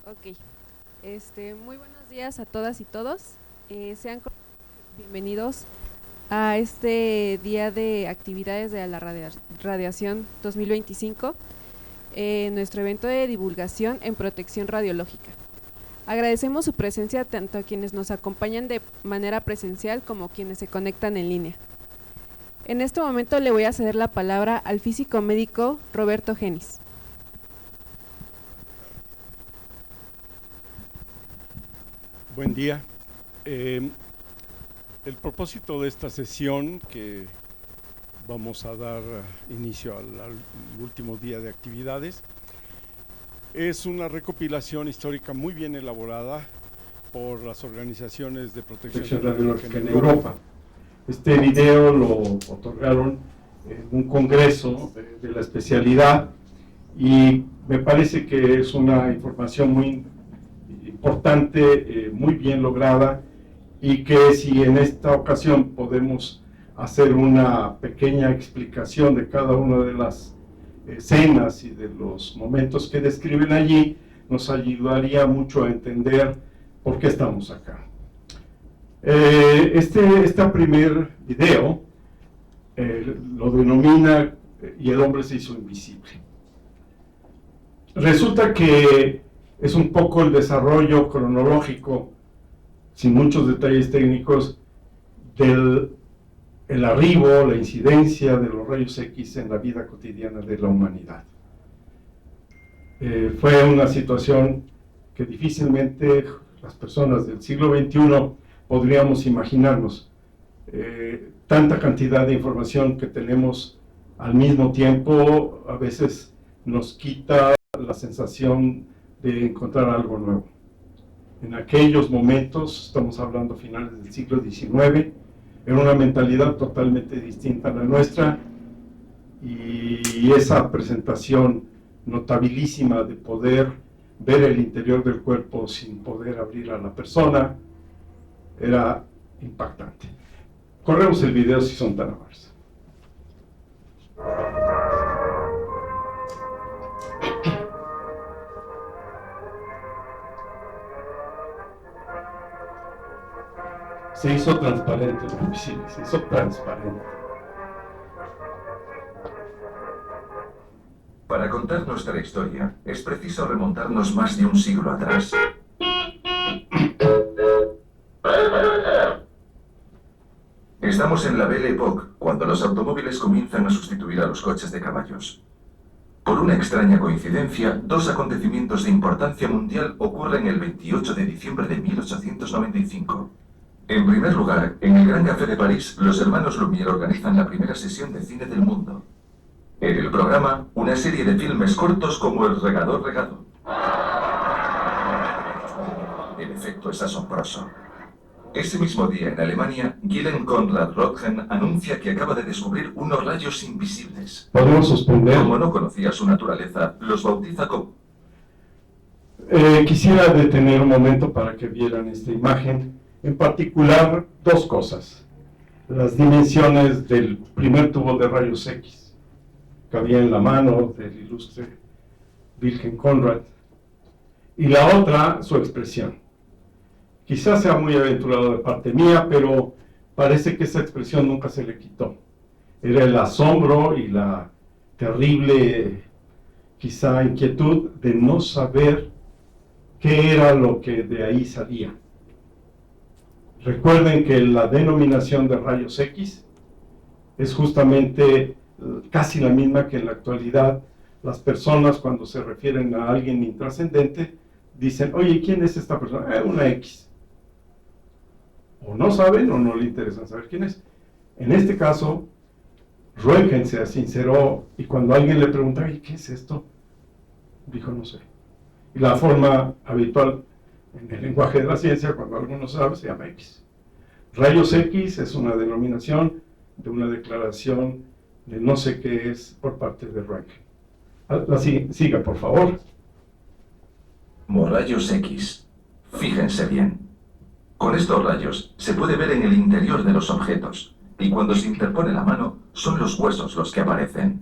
Ok, muy buenos días a todas y todos. Sean bienvenidos a este día de actividades de la radiación 2025, nuestro evento de divulgación en protección radiológica. Agradecemos su presencia tanto a quienes nos acompañan de manera presencial como quienes se conectan en línea. En este momento le voy a ceder la palabra al físico médico Roberto Genis. Buen día. El propósito de esta sesión, que vamos a dar inicio al último día de actividades, es una recopilación histórica muy bien elaborada por las organizaciones de protección radiológica en Europa. Este video lo otorgaron en un congreso de la especialidad y me parece que es una información muy importante, muy bien lograda, y que si en esta ocasión podemos hacer una pequeña explicación de cada una de las escenas y de los momentos que describen allí, nos ayudaría mucho a entender por qué estamos acá. Este primer video lo denomina "Y el hombre se hizo invisible". Resulta que es un poco el desarrollo cronológico, sin muchos detalles técnicos, del arribo, la incidencia de los rayos X en la vida cotidiana de la humanidad. Fue una situación que difícilmente las personas del siglo XXI podríamos imaginarnos. Tanta cantidad de información que tenemos al mismo tiempo a veces nos quita la sensación de encontrar algo nuevo. En aquellos momentos, estamos hablando finales del siglo XIX, era una mentalidad totalmente distinta a la nuestra, y esa presentación notabilísima de poder ver el interior del cuerpo sin poder abrir a la persona era impactante. Corremos el video si son tan amables. Se hizo transparente lo invisible, se hizo transparente. Para contar nuestra historia, es preciso remontarnos más de un siglo atrás. Estamos en la Belle Époque, cuando los automóviles comienzan a sustituir a los coches de caballos. Por una extraña coincidencia, dos acontecimientos de importancia mundial ocurren el 28 de diciembre de 1895. En primer lugar, en el Gran Café de París, los hermanos Lumière organizan la primera sesión de cine del mundo. En el programa, una serie de filmes cortos como El regador regado. El efecto es asombroso. Ese mismo día, en Alemania, Gilles Conrad Röntgen anuncia que acaba de descubrir unos rayos invisibles. ¿Podemos suspender? Como no conocía su naturaleza, los bautiza como... Quisiera detener un momento para que vieran esta imagen. En particular, dos cosas. Las dimensiones del primer tubo de rayos X que había en la mano del ilustre Wilhelm Conrad, y la otra, su expresión. Quizás sea muy aventurado de parte mía, pero parece que esa expresión nunca se le quitó. Era el asombro y la terrible, quizá, inquietud de no saber qué era lo que de ahí salía. Recuerden que la denominación de rayos X es justamente casi la misma que en la actualidad las personas, cuando se refieren a alguien intrascendente, dicen: oye, ¿quién es esta persona? Una X. O no saben o no le interesa saber quién es. En este caso, Röntgen se sinceró, y cuando alguien le preguntó: oye, ¿qué es esto?, dijo: no sé. Y la forma habitual en el lenguaje de la ciencia, cuando alguien no sabe, se llama X. Rayos X es una denominación de una declaración de no sé qué es por parte de Röntgen. Siga, por favor. Rayos X. Fíjense bien. Con estos rayos se puede ver en el interior de los objetos, y cuando se interpone la mano, son los huesos los que aparecen.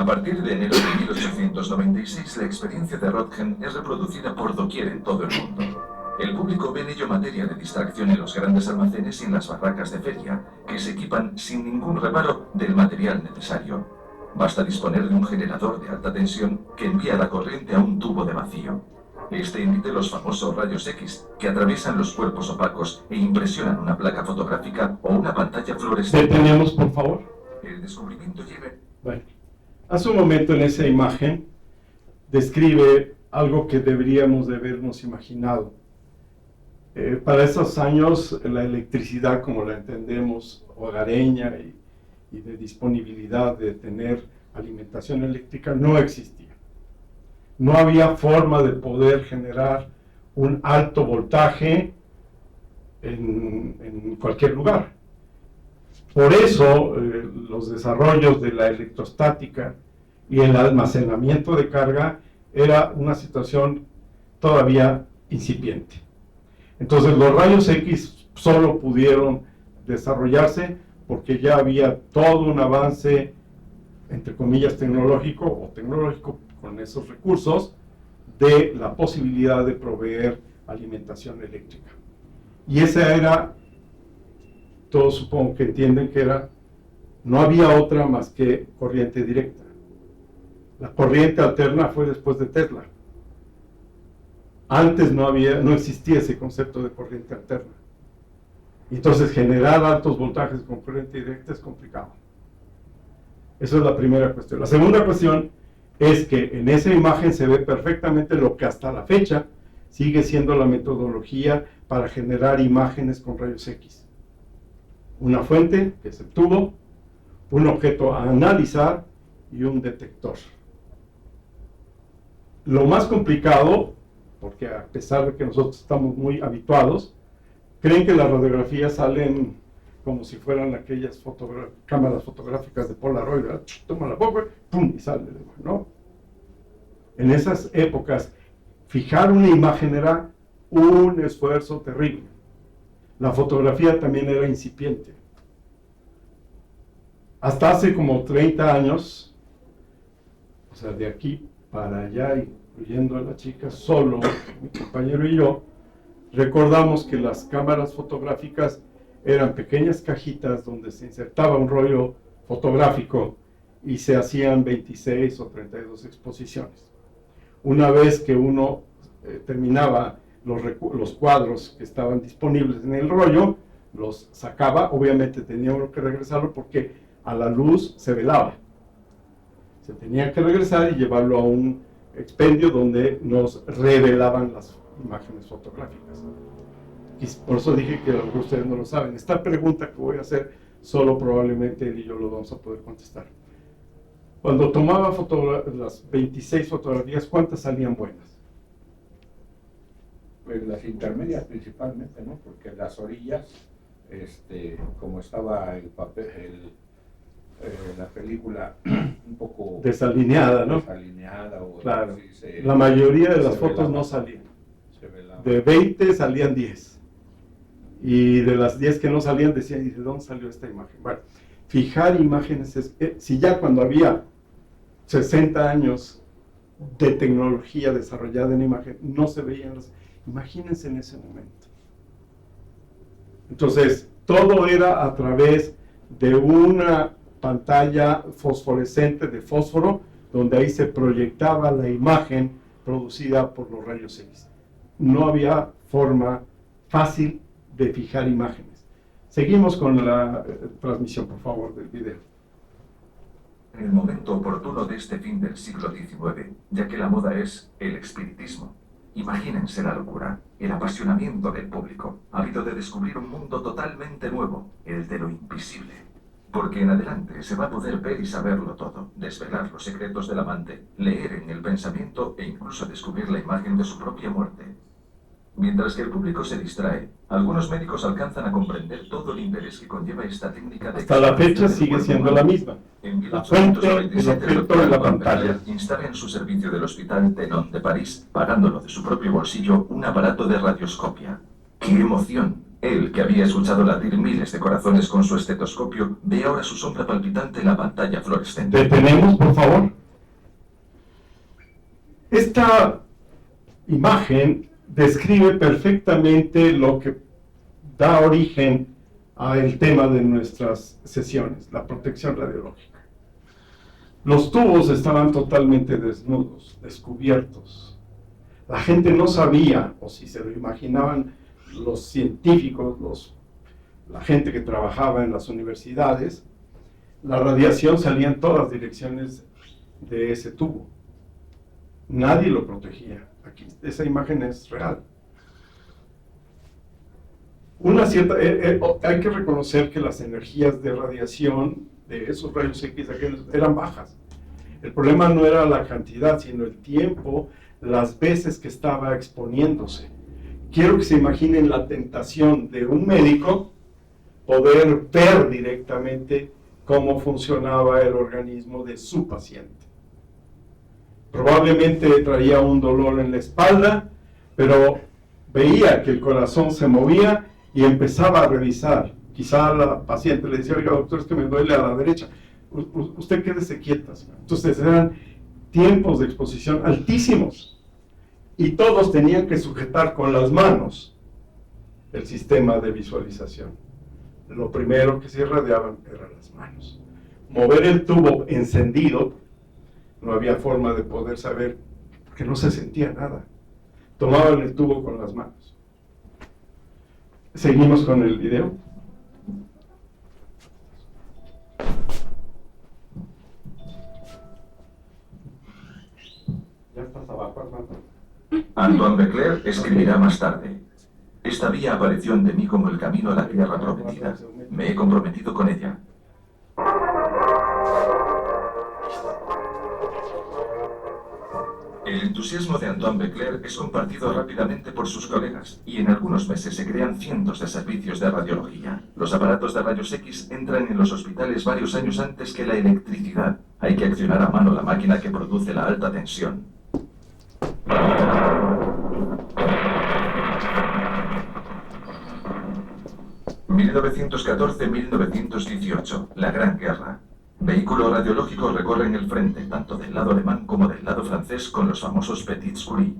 A partir de enero de 1896, la experiencia de Röntgen es reproducida por doquier en todo el mundo. El público ve en ello materia de distracción en los grandes almacenes y en las barracas de feria, que se equipan sin ningún reparo del material necesario. Basta disponer de un generador de alta tensión que envía la corriente a un tubo de vacío. Este emite los famosos rayos X, que atraviesan los cuerpos opacos e impresionan una placa fotográfica o una pantalla fluorescente. Detenemos, por favor. El descubrimiento lleva... Bueno, hace un momento en esa imagen describe algo que deberíamos de habernos imaginado. Para esos años, la electricidad como la entendemos, hogareña y de disponibilidad de tener alimentación eléctrica, no existía. No había forma de poder generar un alto voltaje en cualquier lugar. Por eso, los desarrollos de la electrostática y el almacenamiento de carga era una situación todavía incipiente. Entonces los rayos X solo pudieron desarrollarse porque ya había todo un avance, entre comillas, tecnológico con esos recursos, de la posibilidad de proveer alimentación eléctrica. Y esa era, todos supongo que entienden que era, no había otra más que corriente directa. La corriente alterna fue después de Tesla. Antes no existía ese concepto de corriente alterna. Entonces generar altos voltajes con corriente directa es complicado. Esa es la primera cuestión. La segunda cuestión es que en esa imagen se ve perfectamente lo que hasta la fecha sigue siendo la metodología para generar imágenes con rayos X. Una fuente, que es el tubo, un objeto a analizar y un detector. Lo más complicado, porque a pesar de que nosotros estamos muy habituados, creen que las radiografías salen como si fueran aquellas cámaras fotográficas de Polaroid, ¿verdad? Toma la boca, ¡pum!, y sale, ¿no? En esas épocas, fijar una imagen era un esfuerzo terrible. La fotografía también era incipiente. Hasta hace como 30 años, o sea, de aquí para allá, incluyendo a la chica, solo mi compañero y yo, recordamos que las cámaras fotográficas eran pequeñas cajitas donde se insertaba un rollo fotográfico y se hacían 26 o 32 exposiciones. Una vez que uno terminaba los cuadros que estaban disponibles en el rollo, los sacaba, obviamente tenía uno que regresarlo porque a la luz se velaba. Se tenía que regresar y llevarlo a un expendio donde nos revelaban las imágenes fotográficas. Y por eso dije que a lo mejor ustedes no lo saben. Esta pregunta que voy a hacer, solo probablemente él y yo lo vamos a poder contestar. Cuando tomaba las 26 fotografías, ¿cuántas salían buenas? Pues las intermedias principalmente, ¿no? Porque las orillas, como estaba el papel, la película un poco desalineada, ¿no? Desalineada, o claro. Sí, la mayoría de las fotos no salían. De 20 salían 10. Y de las 10 que no salían decían, ¿y de dónde salió esta imagen? Bueno, fijar imágenes, si ya cuando había 60 años de tecnología desarrollada en imagen, no se veían las... Imagínense en ese momento. Entonces, todo era a través de una pantalla fosforescente de fósforo, donde ahí se proyectaba la imagen producida por los rayos X. No había forma fácil de fijar imágenes. Seguimos con la transmisión, por favor, del video. En el momento oportuno de este fin del siglo XIX, ya que la moda es el espiritismo. Imagínense la locura, el apasionamiento del público, ávido de descubrir un mundo totalmente nuevo, el de lo invisible. Porque en adelante se va a poder ver y saberlo todo, desvelar los secretos del amante, leer en el pensamiento e incluso descubrir la imagen de su propia muerte. Mientras que el público se distrae, algunos médicos alcanzan a comprender todo el interés que conlleva esta técnica de... Hasta la fecha sigue siendo la misma. En La fuente, el 1897, el objeto de la doctor pantalla. instala en su servicio del Hospital Tenon de París, pagándolo de su propio bolsillo, un aparato de radioscopia. ¡Qué emoción! Él, que había escuchado latir miles de corazones con su estetoscopio, ve ahora su sombra palpitante en la pantalla fluorescente. Detenemos, por favor. Esta imagen describe perfectamente lo que da origen al tema de nuestras sesiones, la protección radiológica. Los tubos estaban totalmente desnudos, descubiertos. La gente no sabía, o si se lo imaginaban los científicos, la gente que trabajaba en las universidades, la radiación salía en todas las direcciones de ese tubo. Nadie lo protegía. Aquí, esa imagen es real. Hay que reconocer que las energías de radiación de esos rayos X eran bajas. El problema no era la cantidad, sino el tiempo, las veces que estaba exponiéndose. Quiero que se imaginen la tentación de un médico poder ver directamente cómo funcionaba el organismo de su paciente. Probablemente traía un dolor en la espalda, pero veía que el corazón se movía y empezaba a revisar. Quizá la paciente le decía: oiga, doctor, es que me duele a la derecha. Usted quédese quieta. Entonces eran tiempos de exposición altísimos. Y todos tenían que sujetar con las manos el sistema de visualización. Lo primero que se irradiaban eran las manos. Mover el tubo encendido, no había forma de poder saber, porque no se sentía nada. Tomaban el tubo con las manos. Seguimos con el video. Ya estás abajo, Armando. Antoine Becler escribirá más tarde: esta vía apareció ante mí como el camino a la tierra prometida. Me he comprometido con ella. El entusiasmo de Antoine Becler es compartido rápidamente por sus colegas, y en algunos meses se crean cientos de servicios de radiología. Los aparatos de rayos X entran en los hospitales varios años antes que la electricidad. Hay que accionar a mano la máquina que produce la alta tensión. 1914-1918, la Gran Guerra. Vehículos radiológicos recorren el frente, tanto del lado alemán como del lado francés, con los famosos Petits Curie.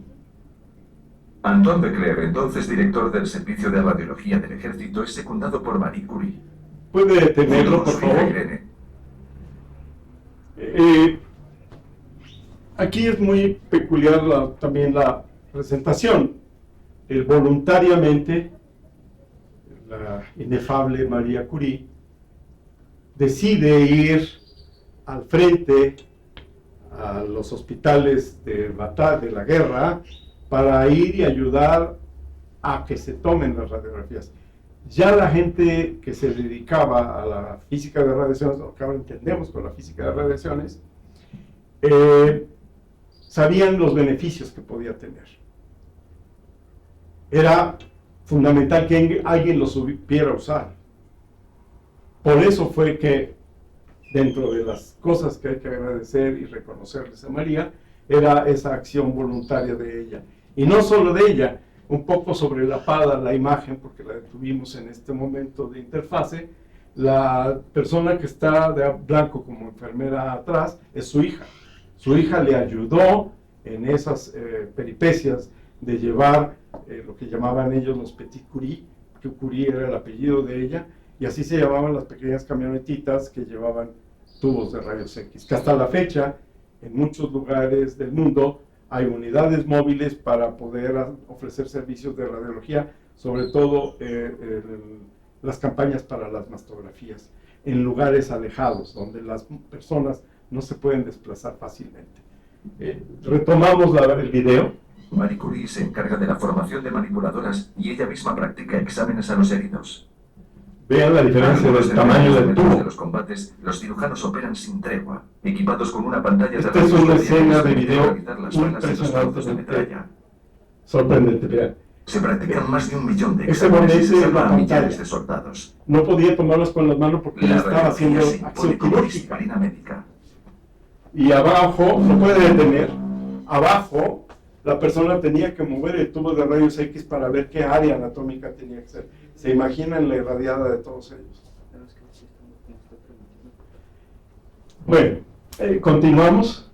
Antoine Becler, entonces director del Servicio de Radiología del Ejército, es secundado por Marie Curie. ¿Puede detenerlo, por favor? Aquí es muy peculiar también la presentación. Voluntariamente, la inefable María Curie decide ir al frente a los hospitales de la guerra para ir y ayudar a que se tomen las radiografías. Ya la gente que se dedicaba a la física de radiaciones, lo que ahora entendemos con la física de radiaciones, sabían los beneficios que podía tener. Era fundamental que alguien lo supiera usar. Por eso fue que, dentro de las cosas que hay que agradecer y reconocerles a María, era esa acción voluntaria de ella. Y no solo de ella, un poco sobrelapada la imagen, porque la detuvimos en este momento de interfase. La persona que está de blanco como enfermera atrás es su hija. Su hija le ayudó en esas peripecias de llevar lo que llamaban ellos los Petit Curie, que Curie era el apellido de ella, y así se llamaban las pequeñas camionetitas que llevaban tubos de rayos X, que hasta la fecha, en muchos lugares del mundo, hay unidades móviles para poder ofrecer servicios de radiología, sobre todo las campañas para las mastografías, en lugares alejados, donde las personas no se pueden desplazar fácilmente. Retomamos el video. Marie Curie se encarga de la formación de manipuladoras y ella misma practica exámenes a los heridos. Vean la diferencia del tamaño del tubo. De los combates, los cirujanos operan sin tregua, equipados con una pantalla Esta es una escena de video impresionante, sorprendente. Vean. Se practican más de 1 millón de exámenes y se salvan a millares de soldados. No podía tomarlas con las manos porque ya estaba haciendo acción quirúrgica. Médica. Y abajo, no puede detener, abajo la persona tenía que mover el tubo de rayos X para ver qué área anatómica tenía que ser. Se imaginan la irradiada de todos ellos. Bueno, continuamos.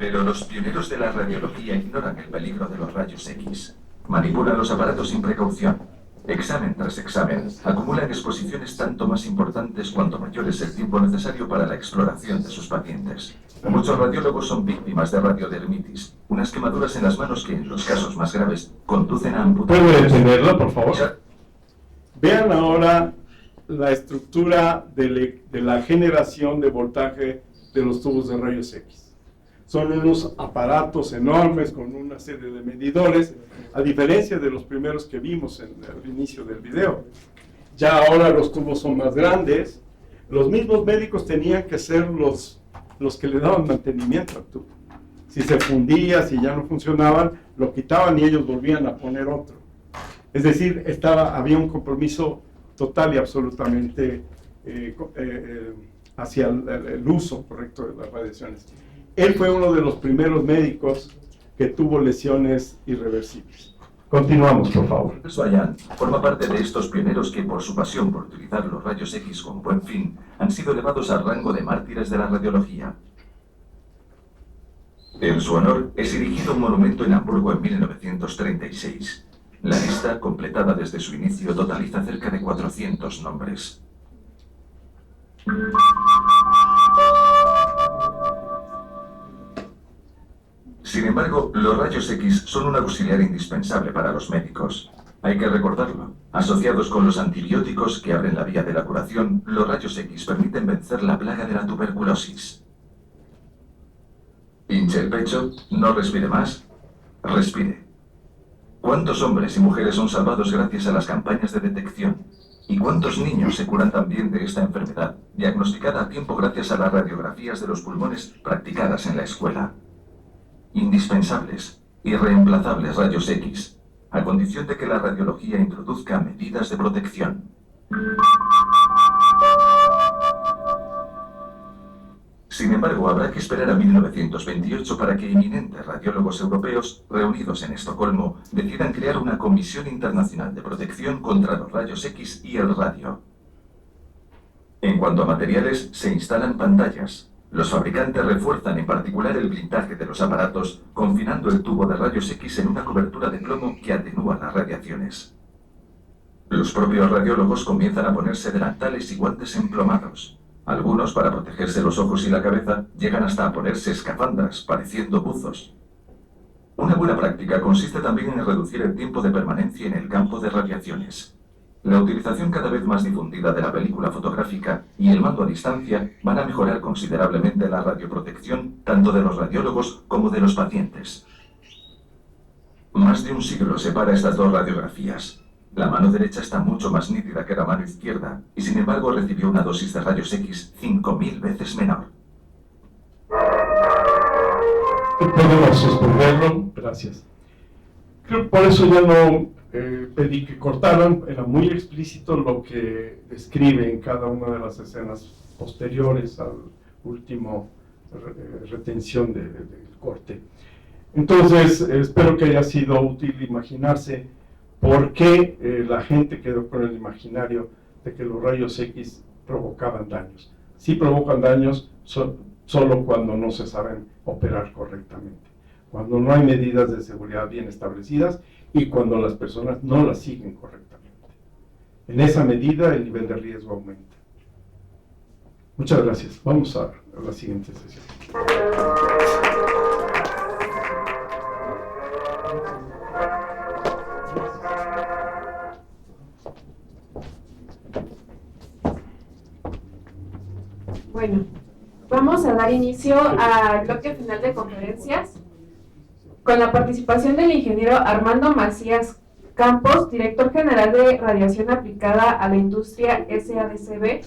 Pero los pioneros de la radiología ignoran el peligro de los rayos X. Manipulan los aparatos sin precaución. Examen tras examen, acumulan exposiciones tanto más importantes cuanto mayor es el tiempo necesario para la exploración de sus pacientes. Muchos radiólogos son víctimas de radiodermitis, unas quemaduras en las manos que, en los casos más graves, conducen a amputaciones. ¿Puede detenerlo, por favor? Vean ahora la estructura de la generación de voltaje de los tubos de rayos X. Son unos aparatos enormes con una serie de medidores, a diferencia de los primeros que vimos en el inicio del video. Ya ahora los tubos son más grandes. Los mismos médicos tenían que ser los que le daban mantenimiento al tubo. Si se fundía, si ya no funcionaban, lo quitaban y ellos volvían a poner otro. Es decir, había un compromiso total y absolutamente hacia el uso correcto de las radiaciones. Él fue uno de los primeros médicos que tuvo lesiones irreversibles. Continuamos, por favor. Swayan forma parte de estos pioneros que, por su pasión por utilizar los rayos X con buen fin, han sido elevados al rango de mártires de la radiología. En su honor es erigido un monumento en Hamburgo en 1936. La lista, completada desde su inicio, totaliza cerca de 400 nombres. Sin embargo, los rayos X son un auxiliar indispensable para los médicos. Hay que recordarlo. Asociados con los antibióticos que abren la vía de la curación, los rayos X permiten vencer la plaga de la tuberculosis. Hinche el pecho, no respire más, respire. ¿Cuántos hombres y mujeres son salvados gracias a las campañas de detección? ¿Y cuántos niños se curan también de esta enfermedad, diagnosticada a tiempo gracias a las radiografías de los pulmones practicadas en la escuela? Indispensables, irreemplazables rayos X, a condición de que la radiología introduzca medidas de protección. Sin embargo, habrá que esperar a 1928 para que eminentes radiólogos europeos, reunidos en Estocolmo, decidan crear una Comisión Internacional de Protección contra los Rayos X y el radio. En cuanto a materiales, se instalan pantallas. Los fabricantes refuerzan en particular el blindaje de los aparatos, confinando el tubo de rayos X en una cobertura de plomo que atenúa las radiaciones. Los propios radiólogos comienzan a ponerse delantales y guantes emplomados. Algunos, para protegerse los ojos y la cabeza, llegan hasta a ponerse escafandras, pareciendo buzos. Una buena práctica consiste también en reducir el tiempo de permanencia en el campo de radiaciones. La utilización cada vez más difundida de la película fotográfica y el mando a distancia van a mejorar considerablemente la radioprotección tanto de los radiólogos como de los pacientes. Más de un siglo separa estas dos radiografías. La mano derecha está mucho más nítida que la mano izquierda y sin embargo recibió una dosis de rayos X 5000 veces menor. Podemos suspenderlo, gracias. Creo que por eso ya no pedí que cortaran, era muy explícito lo que describe en cada una de las escenas posteriores al último retención del corte. Entonces, espero que haya sido útil imaginarse por qué la gente quedó con el imaginario de que los rayos X provocaban daños. Sí provocan daños solo cuando no se saben operar correctamente, cuando no hay medidas de seguridad bien establecidas y cuando las personas no las siguen correctamente. En esa medida el nivel de riesgo aumenta. Muchas gracias. Vamos a la siguiente sesión. Bueno, vamos a dar inicio al bloque final de conferencias con la participación del ingeniero Armando Macías Campos, director general de Radiación Aplicada a la Industria SADCB.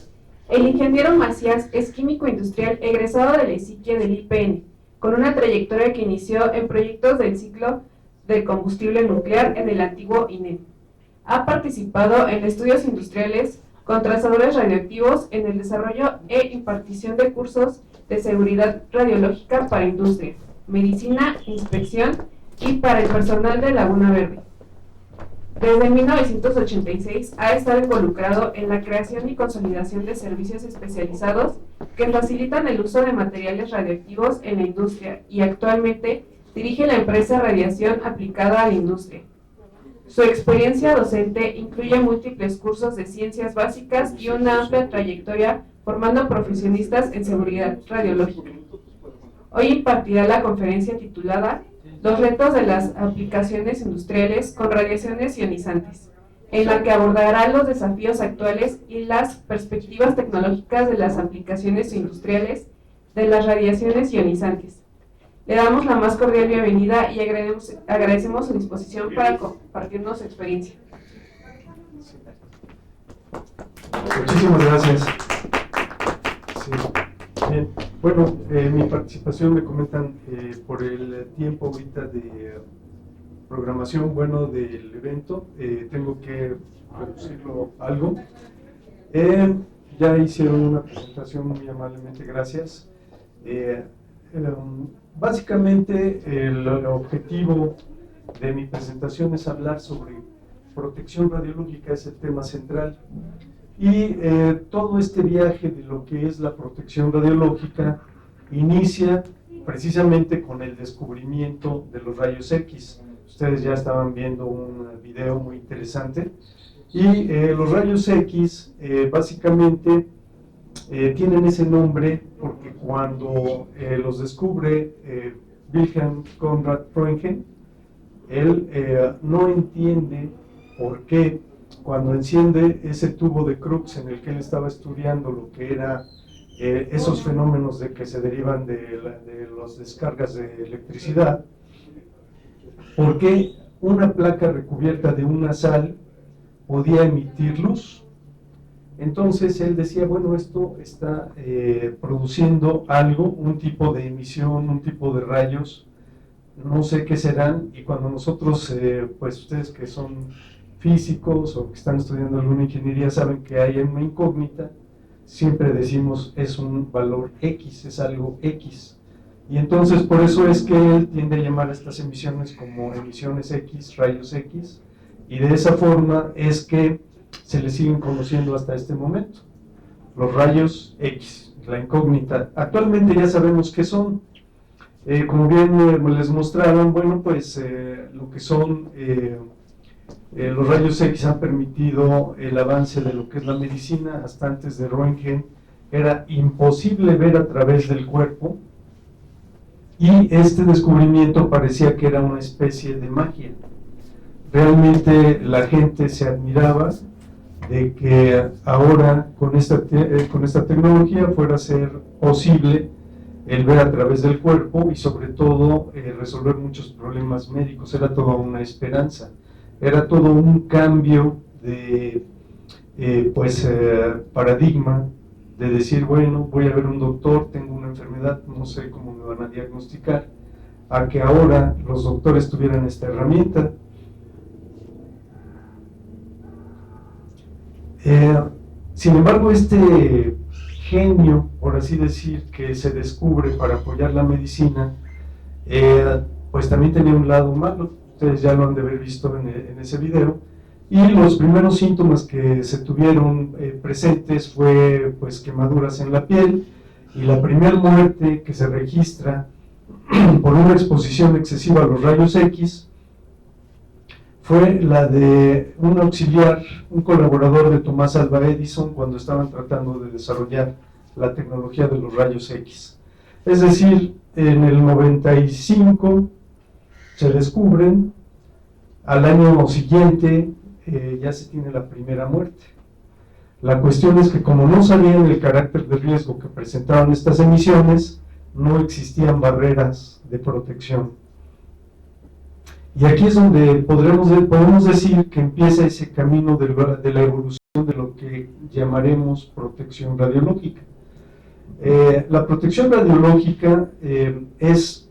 El ingeniero Macías es químico industrial egresado de la ISIQUIE del IPN, con una trayectoria que inició en proyectos del ciclo del combustible nuclear en el antiguo INEM. Ha participado en estudios industriales con trazadores radioactivos en el desarrollo e impartición de cursos de seguridad radiológica para industria, medicina, inspección y para el personal de Laguna Verde. Desde 1986 ha estado involucrado en la creación y consolidación de servicios especializados que facilitan el uso de materiales radioactivos en la industria y actualmente dirige la empresa Radiación Aplicada a la Industria. Su experiencia docente incluye múltiples cursos de ciencias básicas y una amplia trayectoria formando profesionistas en seguridad radiológica. Hoy impartirá la conferencia titulada Los retos de las aplicaciones industriales con radiaciones ionizantes, en la que abordará los desafíos actuales y las perspectivas tecnológicas de las aplicaciones industriales de las radiaciones ionizantes. Le damos la más cordial bienvenida y agradecemos su disposición para compartirnos su experiencia. Muchísimas gracias. Sí. Bien. Bueno, mi participación me comentan por el tiempo ahorita de programación del evento, tengo que reducirlo algo. Ya hicieron una presentación muy amablemente, gracias. Básicamente el objetivo de mi presentación es hablar sobre protección radiológica, es el tema central. Y todo este viaje de lo que es la protección radiológica inicia precisamente con el descubrimiento de los rayos X. Ustedes ya estaban viendo un video muy interesante. Y los rayos X básicamente tienen ese nombre porque cuando los descubre Wilhelm Conrad Röntgen, él no entiende por qué cuando enciende ese tubo de Crookes en el que él estaba estudiando lo que era esos fenómenos de que se derivan de las descargas de electricidad, por qué una placa recubierta de una sal podía emitir luz. Entonces él decía, bueno, esto está produciendo algo, un tipo de emisión, un tipo de rayos, no sé qué serán, y cuando nosotros, pues ustedes que son físicos o que están estudiando alguna ingeniería saben que hay una incógnita, siempre decimos es un valor X, es algo X. Y entonces por eso es que él tiende a llamar a estas emisiones como emisiones X, rayos X, y de esa forma es que se le siguen conociendo hasta este momento, los rayos X, la incógnita. Actualmente ya sabemos qué son, como bien les mostraron, bueno, pues lo que son los rayos X han permitido el avance de lo que es la medicina. Hasta antes de Röntgen era imposible ver a través del cuerpo, y este descubrimiento parecía que era una especie de magia. Realmente la gente se admiraba de que ahora con esta tecnología fuera a ser posible el ver a través del cuerpo y sobre todo resolver muchos problemas médicos. Era toda una esperanza, era todo un cambio de paradigma, de decir, bueno, voy a ver un doctor, tengo una enfermedad, no sé cómo me van a diagnosticar, a que ahora los doctores tuvieran esta herramienta. Sin embargo, este genio, por así decir, que se descubre para apoyar la medicina, pues también tenía un lado malo. Ustedes ya lo han de haber visto en ese video, y los primeros síntomas que se tuvieron presentes fue pues quemaduras en la piel, y la primera muerte que se registra por una exposición excesiva a los rayos X fue la de un auxiliar, un colaborador de Tomás Alva Edison cuando estaban tratando de desarrollar la tecnología de los rayos X. Es decir, en el 95 se descubren, al año siguiente ya se tiene la primera muerte. La cuestión es que como no sabían el carácter de riesgo que presentaban estas emisiones, no existían barreras de protección. Y aquí es donde podemos decir que empieza ese camino de la evolución de lo que llamaremos protección radiológica. La protección radiológica es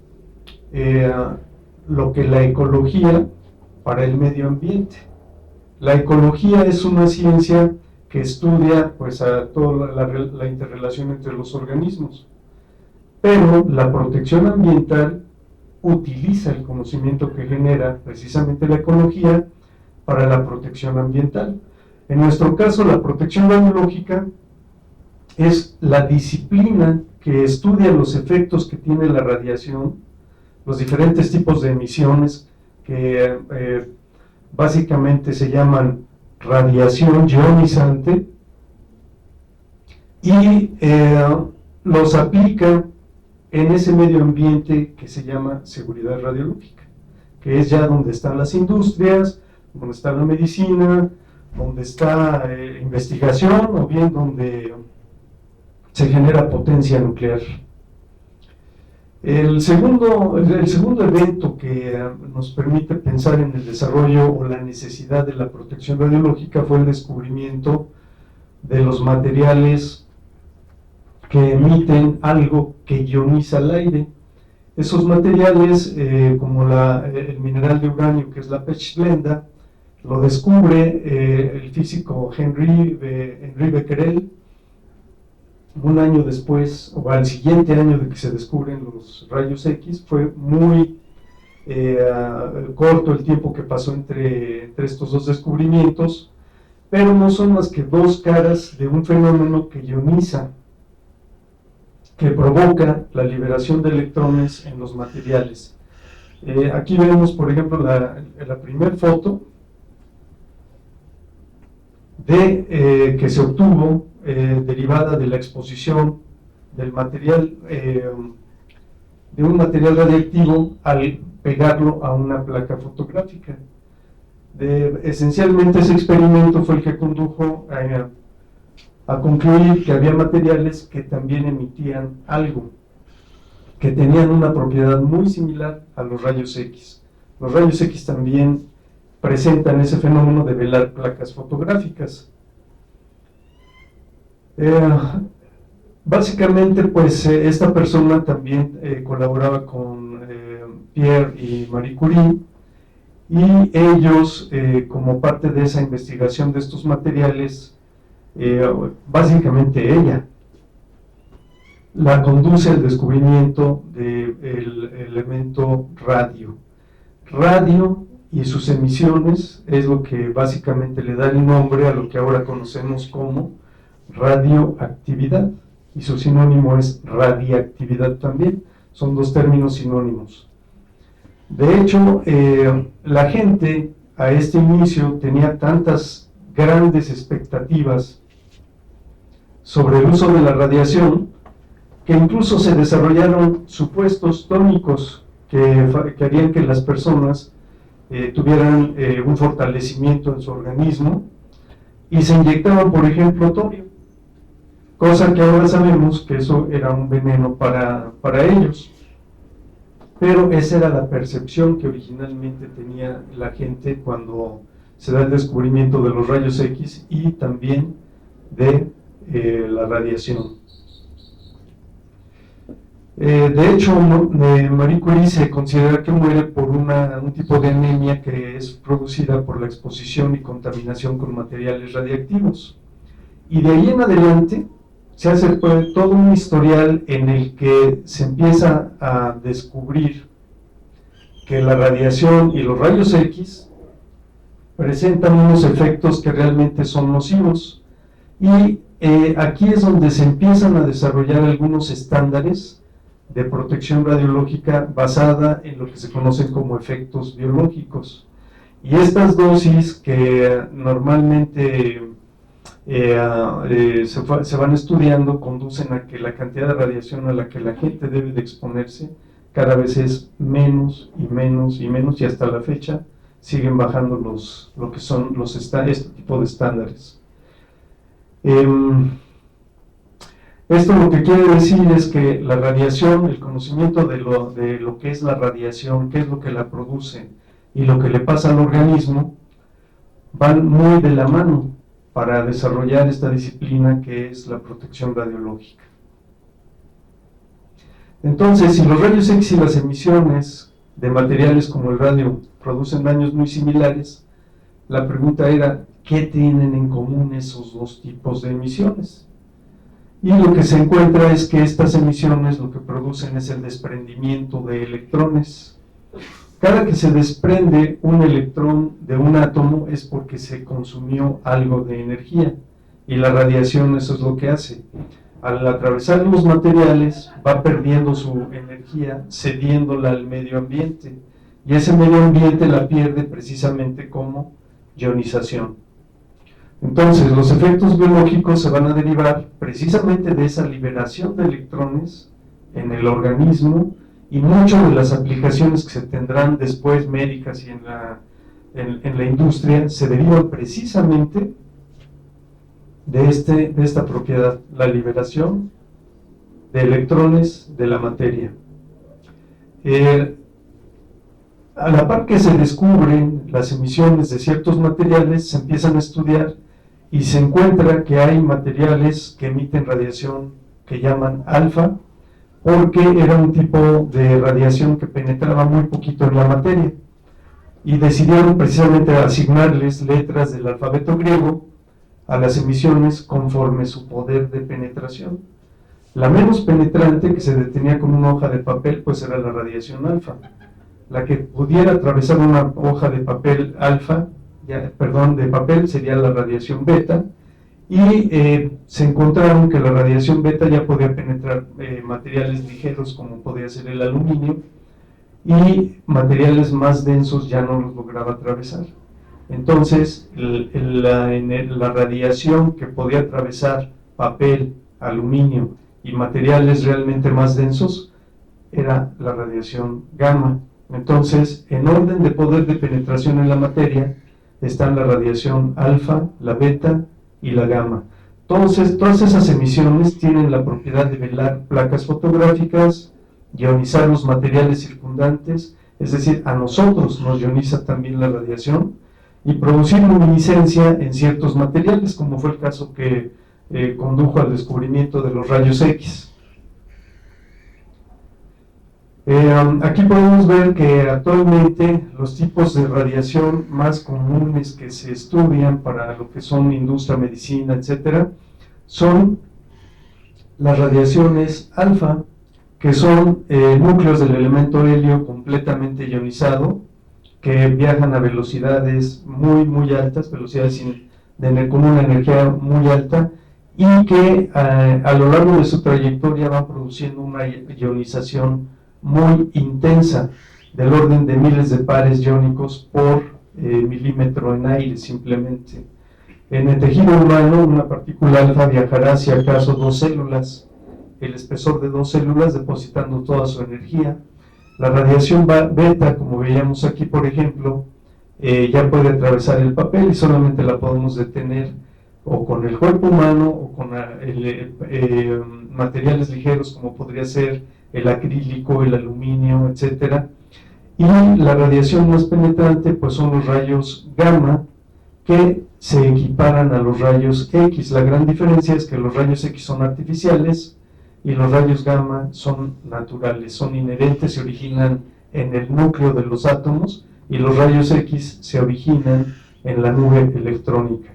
lo que la ecología para el medio ambiente. La ecología es una ciencia que estudia pues a toda la interrelación entre los organismos, pero la protección ambiental utiliza el conocimiento que genera precisamente la ecología para la protección ambiental. En nuestro caso, la protección radiológica es la disciplina que estudia los efectos que tiene la radiación, los diferentes tipos de emisiones que básicamente se llaman radiación ionizante, y los aplica en ese medio ambiente que se llama seguridad radiológica, que es ya donde están las industrias, donde está la medicina, donde está investigación, o bien donde se genera potencia nuclear. El segundo evento que nos permite pensar en el desarrollo o la necesidad de la protección radiológica fue el descubrimiento de los materiales que emiten algo que ioniza el aire. Esos materiales, como el mineral de uranio, que es la pechblenda, lo descubre el físico Henri Becquerel un año después, o al siguiente año de que se descubren los rayos X. Fue muy corto el tiempo que pasó entre estos dos descubrimientos, pero no son más que dos caras de un fenómeno que ioniza, que provoca la liberación de electrones en los materiales. Aquí vemos, por ejemplo, la primera foto que se obtuvo derivada de la exposición del material, de un material radiactivo al pegarlo a una placa fotográfica. Esencialmente ese experimento fue el que condujo a concluir que había materiales que también emitían algo, que tenían una propiedad muy similar a los rayos X. Los rayos X también presentan ese fenómeno de velar placas fotográficas. Básicamente, pues esta persona también colaboraba con Pierre y Marie Curie, y ellos, como parte de esa investigación de estos materiales, básicamente ella la conduce al descubrimiento del elemento radio. Radio y sus emisiones es lo que básicamente le da el nombre a lo que ahora conocemos como radioactividad, y su sinónimo es radiactividad también. Son dos términos sinónimos. De hecho, la gente a este inicio tenía tantas grandes expectativas sobre el uso de la radiación que incluso se desarrollaron supuestos tónicos que harían que las personas tuvieran un fortalecimiento en su organismo, y se inyectaban, por ejemplo, torio, cosa que ahora sabemos que eso era un veneno para ellos. Pero esa era la percepción que originalmente tenía la gente cuando se da el descubrimiento de los rayos X y también de la radiación. De hecho, Marie Curie se considera que muere por un tipo de anemia que es producida por la exposición y contaminación con materiales radiactivos. Y de ahí en adelante se hace todo un historial en el que se empieza a descubrir que la radiación y los rayos X presentan unos efectos que realmente son nocivos, y aquí es donde se empiezan a desarrollar algunos estándares de protección radiológica basada en lo que se conocen como efectos biológicos. Y estas dosis que normalmente se van estudiando conducen a que la cantidad de radiación a la que la gente debe de exponerse cada vez es menos y menos y menos, y hasta la fecha siguen bajando lo que son este tipo de estándares. Esto lo que quiere decir es que la radiación, el conocimiento de lo que es la radiación, qué es lo que la produce y lo que le pasa al organismo, van muy de la mano para desarrollar esta disciplina que es la protección radiológica. Entonces, si los rayos X y las emisiones de materiales como el radio producen daños muy similares, la pregunta era, ¿qué tienen en común esos dos tipos de emisiones? Y lo que se encuentra es que estas emisiones lo que producen es el desprendimiento de electrones. Cada que se desprende un electrón de un átomo es porque se consumió algo de energía, y la radiación eso es lo que hace. al atravesar los materiales va perdiendo su energía, cediéndola al medio ambiente, y ese medio ambiente la pierde precisamente como ionización. Entonces, los efectos biológicos se van a derivar precisamente de esa liberación de electrones en el organismo, y muchas de las aplicaciones que se tendrán después médicas y en la industria se derivan precisamente de esta propiedad, la liberación de electrones de la materia. A la par que se descubren las emisiones de ciertos materiales, se empiezan a estudiar y se encuentra que hay materiales que emiten radiación que llaman alfa, porque era un tipo de radiación que penetraba muy poquito en la materia, y decidieron precisamente asignarles letras del alfabeto griego a las emisiones conforme su poder de penetración. La menos penetrante, que se detenía con una hoja de papel, pues era la radiación alfa. La que pudiera atravesar una hoja de papel de papel, sería la radiación beta, y se encontraron que la radiación beta ya podía penetrar materiales ligeros como podía ser el aluminio, y materiales más densos ya no los lograba atravesar. Entonces, la radiación que podía atravesar papel, aluminio y materiales realmente más densos era la radiación gamma. Entonces, en orden de poder de penetración en la materia, están la radiación alfa, la beta y la gamma. Entonces, todas esas emisiones tienen la propiedad de velar placas fotográficas, ionizar los materiales circundantes, es decir, a nosotros nos ioniza también la radiación, y producir luminiscencia en ciertos materiales, como fue el caso que condujo al descubrimiento de los rayos X. Aquí podemos ver que actualmente los tipos de radiación más comunes que se estudian para lo que son industria, medicina, etcétera, son las radiaciones alfa, que son núcleos del elemento helio completamente ionizado, que viajan a velocidades muy altas, velocidades con una energía muy alta, y que a lo largo de su trayectoria van produciendo una ionización muy intensa, del orden de miles de pares iónicos por milímetro en aire simplemente. En el tejido humano, una partícula alfa viajará hacia acaso 2 células, el espesor de 2 células, depositando toda su energía. La radiación beta, como veíamos aquí por ejemplo, ya puede atravesar el papel y solamente la podemos detener o con el cuerpo humano o con materiales ligeros como podría ser el acrílico, el aluminio, etc. Y la radiación más penetrante pues son los rayos gamma, que se equiparan a los rayos X. La gran diferencia es que los rayos X son artificiales y los rayos gamma son naturales, son inherentes, se originan en el núcleo de los átomos, y los rayos X se originan en la nube electrónica.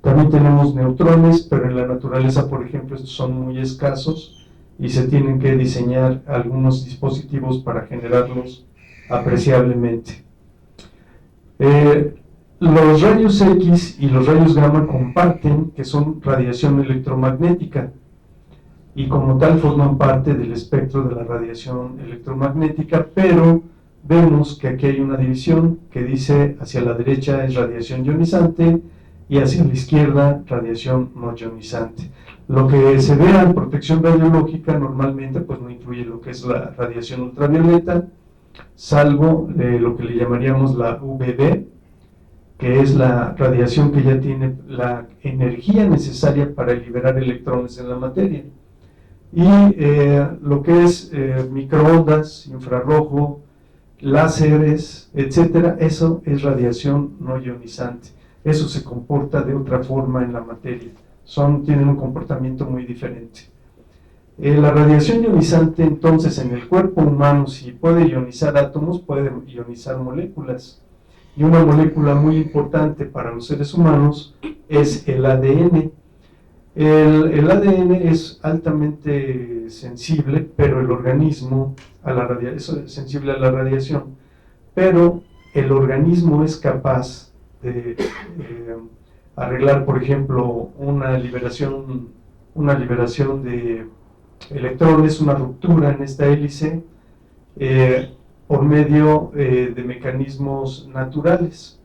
También tenemos neutrones, pero en la naturaleza, por ejemplo, estos son muy escasos y se tienen que diseñar algunos dispositivos para generarlos apreciablemente. Los rayos X y los rayos gamma comparten que son radiación electromagnética, y como tal forman parte del espectro de la radiación electromagnética, pero vemos que aquí hay una división que dice hacia la derecha es radiación ionizante y hacia la izquierda radiación no ionizante. Lo que se ve en protección radiológica normalmente pues no incluye lo que es la radiación ultravioleta, salvo lo que le llamaríamos la UVB, que es la radiación que ya tiene la energía necesaria para liberar electrones en la materia. Y lo que es microondas, infrarrojo, láseres, etcétera, eso es radiación no ionizante. Eso se comporta de otra forma en la materia, tienen un comportamiento muy diferente. La radiación ionizante, entonces, en el cuerpo humano, si puede ionizar átomos, puede ionizar moléculas. Y una molécula muy importante para los seres humanos es el ADN. El ADN es altamente sensible, pero el organismo es sensible a la radiación, pero el organismo es capaz de arreglar, por ejemplo, una liberación una liberación de electrones, una ruptura en esta hélice por medio de mecanismos naturales.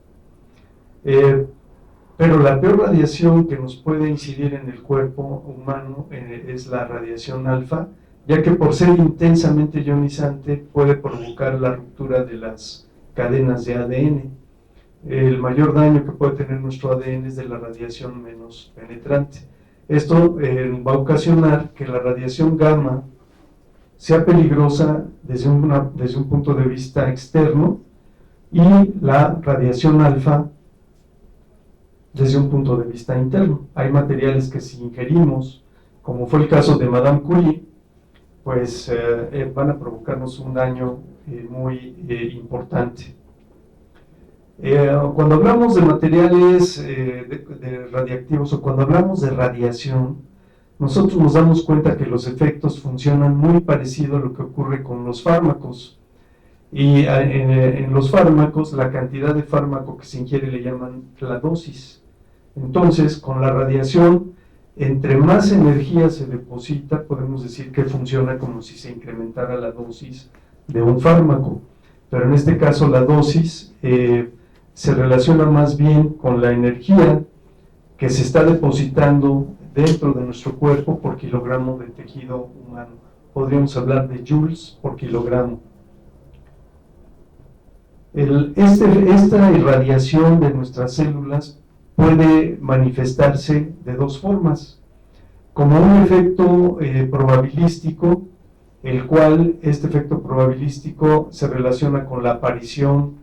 Pero la peor radiación que nos puede incidir en el cuerpo humano es la radiación alfa, ya que por ser intensamente ionizante puede provocar la ruptura de las cadenas de ADN. El mayor daño que puede tener nuestro ADN es de la radiación menos penetrante. Esto va a ocasionar que la radiación gamma sea peligrosa desde un punto de vista externo y la radiación alfa desde un punto de vista interno. Hay materiales que si ingerimos, como fue el caso de Madame Curie, pues van a provocarnos un daño muy importante. Cuando hablamos de materiales de radiactivos o cuando hablamos de radiación, nosotros nos damos cuenta que los efectos funcionan muy parecido a lo que ocurre con los fármacos. Y en los fármacos, la cantidad de fármaco que se ingiere le llaman la dosis. Entonces, con la radiación, entre más energía se deposita, podemos decir que funciona como si se incrementara la dosis de un fármaco. Pero en este caso, la dosis se relaciona más bien con la energía que se está depositando dentro de nuestro cuerpo por kilogramo de tejido humano. Podríamos hablar de joules por kilogramo. Esta irradiación de nuestras células puede manifestarse de dos formas, como un efecto probabilístico, el cual este efecto probabilístico se relaciona con la aparición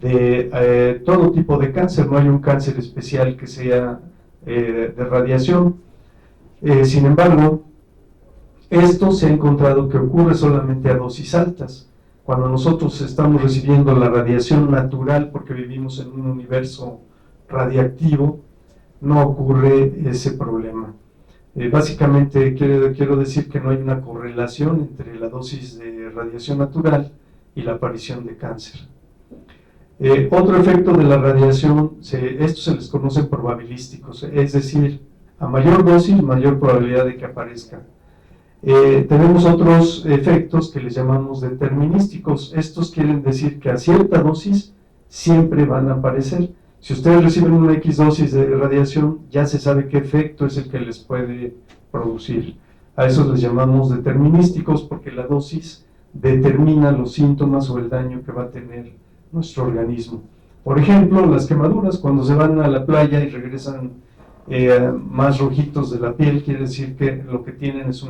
de todo tipo de cáncer. No hay un cáncer especial que sea de radiación. Sin embargo, esto se ha encontrado que ocurre solamente a dosis altas. Cuando nosotros estamos recibiendo la radiación natural, porque vivimos en un universo radiactivo, no ocurre ese problema. Básicamente quiero decir que no hay una correlación entre la dosis de radiación natural y la aparición de cáncer. Otro efecto de la radiación, estos se les conocen probabilísticos, es decir, a mayor dosis, mayor probabilidad de que aparezca. Tenemos otros efectos que les llamamos determinísticos. Estos quieren decir que a cierta dosis siempre van a aparecer. Si ustedes reciben una X dosis de radiación, ya se sabe qué efecto es el que les puede producir. A esos les llamamos determinísticos porque la dosis determina los síntomas o el daño que va a tener nuestro organismo. Por ejemplo, las quemaduras, cuando se van a la playa y regresan más rojitos de la piel, quiere decir que lo que tienen es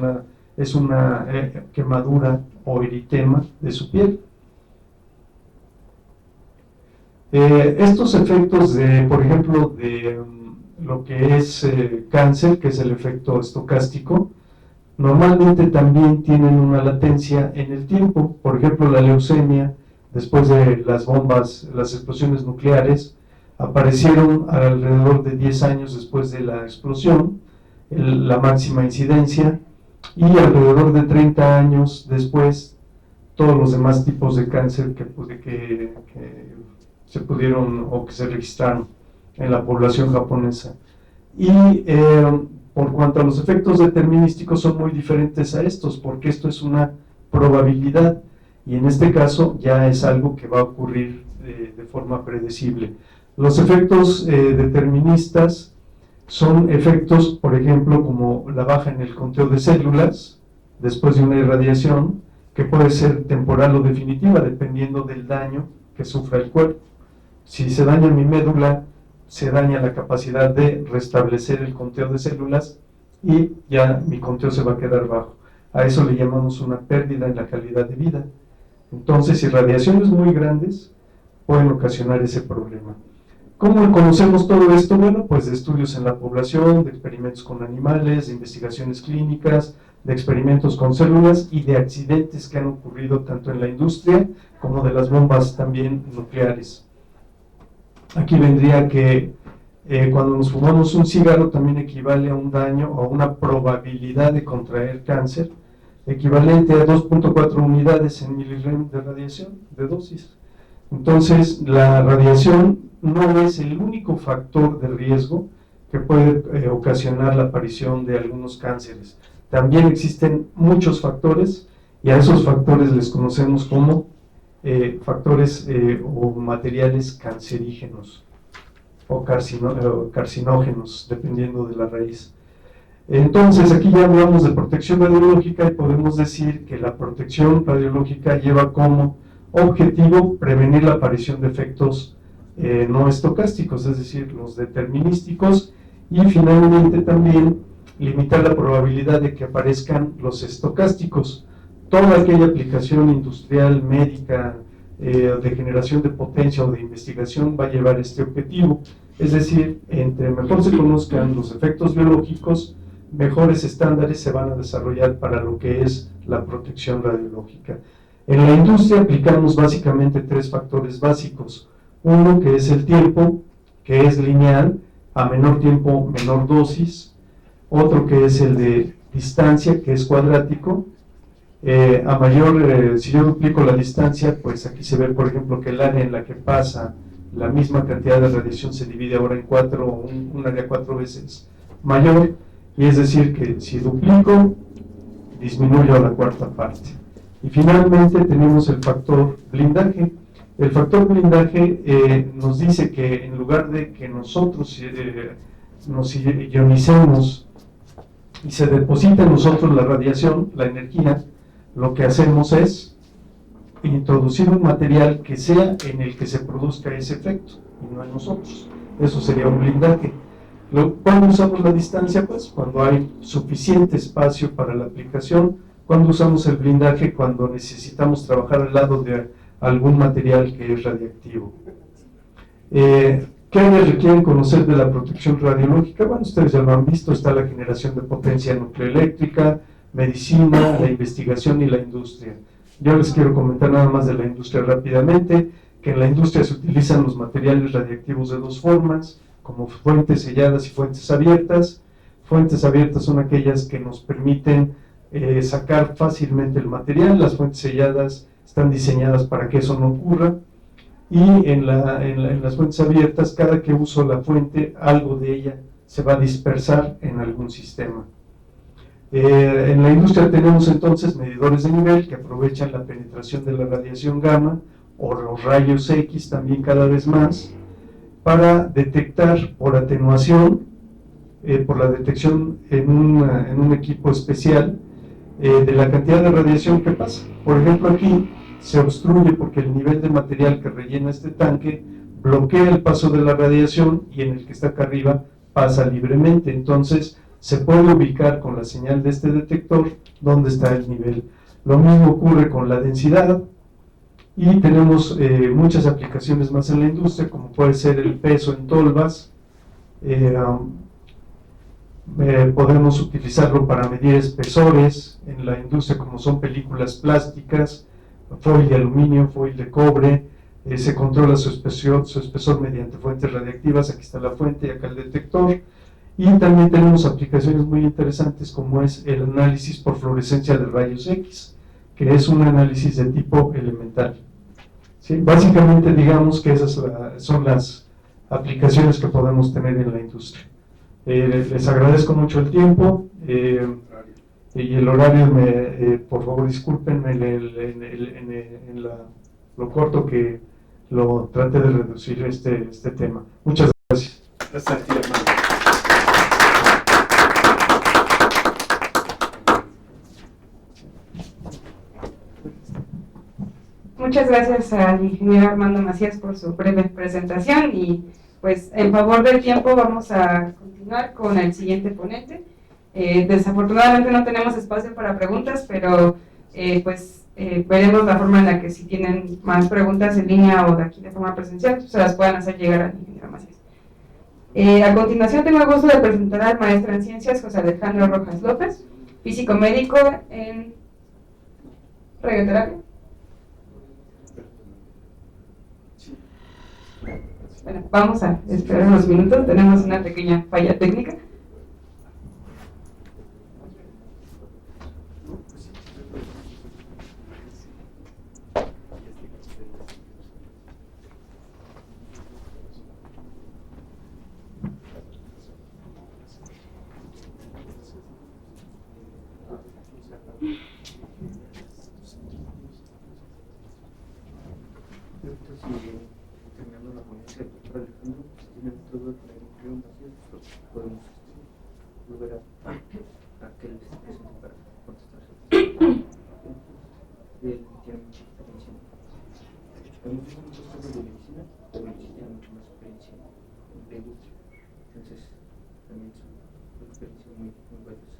una quemadura o eritema de su piel. Estos efectos por ejemplo, de lo que es cáncer, que es el efecto estocástico, normalmente también tienen una latencia en el tiempo. Por ejemplo, la leucemia, después de las bombas, las explosiones nucleares, aparecieron alrededor de 10 años después de la explosión, la máxima incidencia, y alrededor de 30 años después, todos los demás tipos de cáncer que se pudieron o que se registraron en la población japonesa. Y por cuanto a los efectos determinísticos, son muy diferentes a estos, porque esto es una probabilidad, y en este caso ya es algo que va a ocurrir de forma predecible. Los efectos deterministas son efectos, por ejemplo, como la baja en el conteo de células después de una irradiación, que puede ser temporal o definitiva, dependiendo del daño que sufra el cuerpo. Si se daña mi médula, se daña la capacidad de restablecer el conteo de células y ya mi conteo se va a quedar bajo. A eso le llamamos una pérdida en la calidad de vida. Entonces, irradiaciones muy grandes pueden ocasionar ese problema. ¿Cómo conocemos todo esto? Bueno, pues de estudios en la población, de experimentos con animales, de investigaciones clínicas, de experimentos con células y de accidentes que han ocurrido tanto en la industria como de las bombas también nucleares. Aquí vendría que cuando nos fumamos un cigarro también equivale a un daño o a una probabilidad de contraer cáncer equivalente a 2.4 unidades en milirem de radiación, de dosis. Entonces, la radiación no es el único factor de riesgo que puede ocasionar la aparición de algunos cánceres. También existen muchos factores y a esos factores les conocemos como factores o materiales cancerígenos o carcinógenos, dependiendo de la raíz. Entonces, aquí ya hablamos de protección radiológica y podemos decir que la protección radiológica lleva como objetivo prevenir la aparición de efectos no estocásticos, es decir, los determinísticos, y finalmente también limitar la probabilidad de que aparezcan los estocásticos. Toda aquella aplicación industrial, médica, de generación de potencia o de investigación va a llevar este objetivo. Es decir, entre mejor se conozcan los efectos biológicos, mejores estándares se van a desarrollar para lo que es la protección radiológica. En la industria aplicamos básicamente 3 factores básicos. Uno que es el tiempo, que es lineal, a menor tiempo, menor dosis. Otro que es el de distancia, que es cuadrático. A mayor, si yo duplico la distancia, pues aquí se ve, por ejemplo, que el área en la que pasa la misma cantidad de radiación se divide ahora en 4, un área 4 veces mayor, y es decir que si duplico, disminuyo a la cuarta parte. Y finalmente tenemos el factor blindaje. El factor blindaje nos dice que en lugar de que nosotros nos ionicemos y se deposita en nosotros la radiación, la energía, lo que hacemos es introducir un material que sea en el que se produzca ese efecto y no en nosotros. Eso sería un blindaje. ¿Cuándo usamos la distancia? Pues cuando hay suficiente espacio para la aplicación. ¿Cuándo usamos el blindaje? Cuando necesitamos trabajar al lado de algún material que es radiactivo. ¿Qué áreas requieren conocer de la protección radiológica? Bueno, ustedes ya lo han visto, está la generación de potencia nucleoeléctrica, medicina, la investigación y la industria. Yo les quiero comentar nada más de la industria rápidamente, que en la industria se utilizan los materiales radiactivos de 2 formas, como fuentes selladas y fuentes abiertas. Fuentes abiertas son aquellas que nos permiten sacar fácilmente el material. Las fuentes selladas están diseñadas para que eso no ocurra, y en las fuentes abiertas, cada que uso la fuente, algo de ella se va a dispersar en algún sistema. En la industria tenemos entonces medidores de nivel que aprovechan la penetración de la radiación gamma o los rayos X también cada vez más para detectar por atenuación, por la detección en un equipo especial de la cantidad de radiación que pasa. Por ejemplo, aquí se obstruye porque el nivel de material que rellena este tanque bloquea el paso de la radiación y en el que está acá arriba pasa libremente. Entonces se puede ubicar con la señal de este detector dónde está el nivel. Lo mismo ocurre con la densidad, y tenemos muchas aplicaciones más en la industria, como puede ser el peso en tolvas. Podemos utilizarlo para medir espesores en la industria, como son películas plásticas, foil de aluminio, foil de cobre. Se controla su espesor mediante fuentes radiactivas. Aquí está la fuente y acá el detector. Y también tenemos aplicaciones muy interesantes, como es el análisis por fluorescencia de rayos X, que es un análisis de tipo elemental. ¿Sí? Básicamente, digamos que esas son las aplicaciones que podemos tener en la industria. Les agradezco mucho el tiempo y el horario. Por favor, discúlpenme lo corto que lo trate de reducir este tema. Muchas gracias. Gracias a ti, hermano. Muchas gracias al ingeniero Armando Macías por su breve presentación, y pues en favor del tiempo vamos a continuar con el siguiente ponente. Desafortunadamente no tenemos espacio para preguntas, pero veremos la forma en la que, si tienen más preguntas en línea o de aquí de forma presencial, se las puedan hacer llegar al ingeniero Macías. A continuación tengo el gusto de presentar al maestro en ciencias José Alejandro Rojas López, físico médico en radioterapia. Bueno, vamos a esperar unos minutos, tenemos una pequeña falla técnica. Ahorita si terminando la ponencia del doctor Alejandro, si tienen todo para incluir un vacío, pues podemos volver a que él se presente para contestar. Él tiene mucha experiencia. Hemos visto muchos casos de medicina, pero él sí tiene mucha más experiencia en la industria. Entonces, también es una experiencia muy, muy valiosa.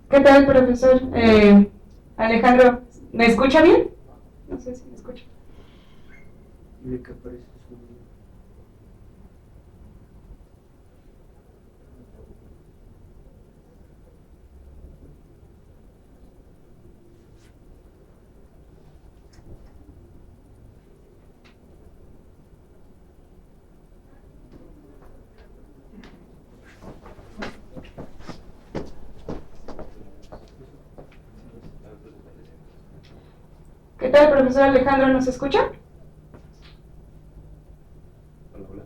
¿Qué tal, profesor? Alejandro, ¿me escucha bien? No sé si me escucha. Y de que aparece su... ¿Qué tal, profesor Alejandro? ¿Nos escucha? Hola, hola.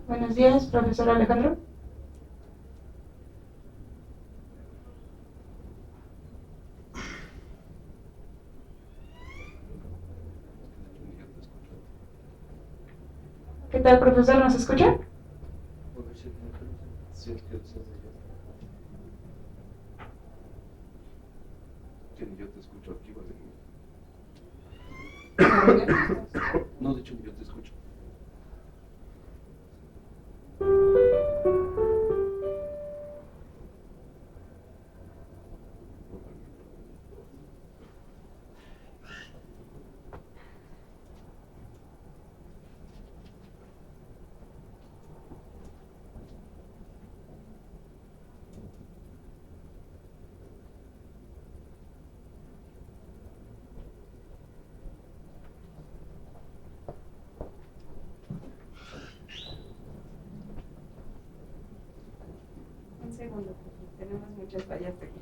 Buenos días, profesor Alejandro. ¿Qué tal, profesor? ¿Nos escucha? A ver si sí, es que desde allá. Yo te escucho aquí, ¿vale? No, de hecho, yo te escucho. Un segundo, tenemos muchas fallas técnicas.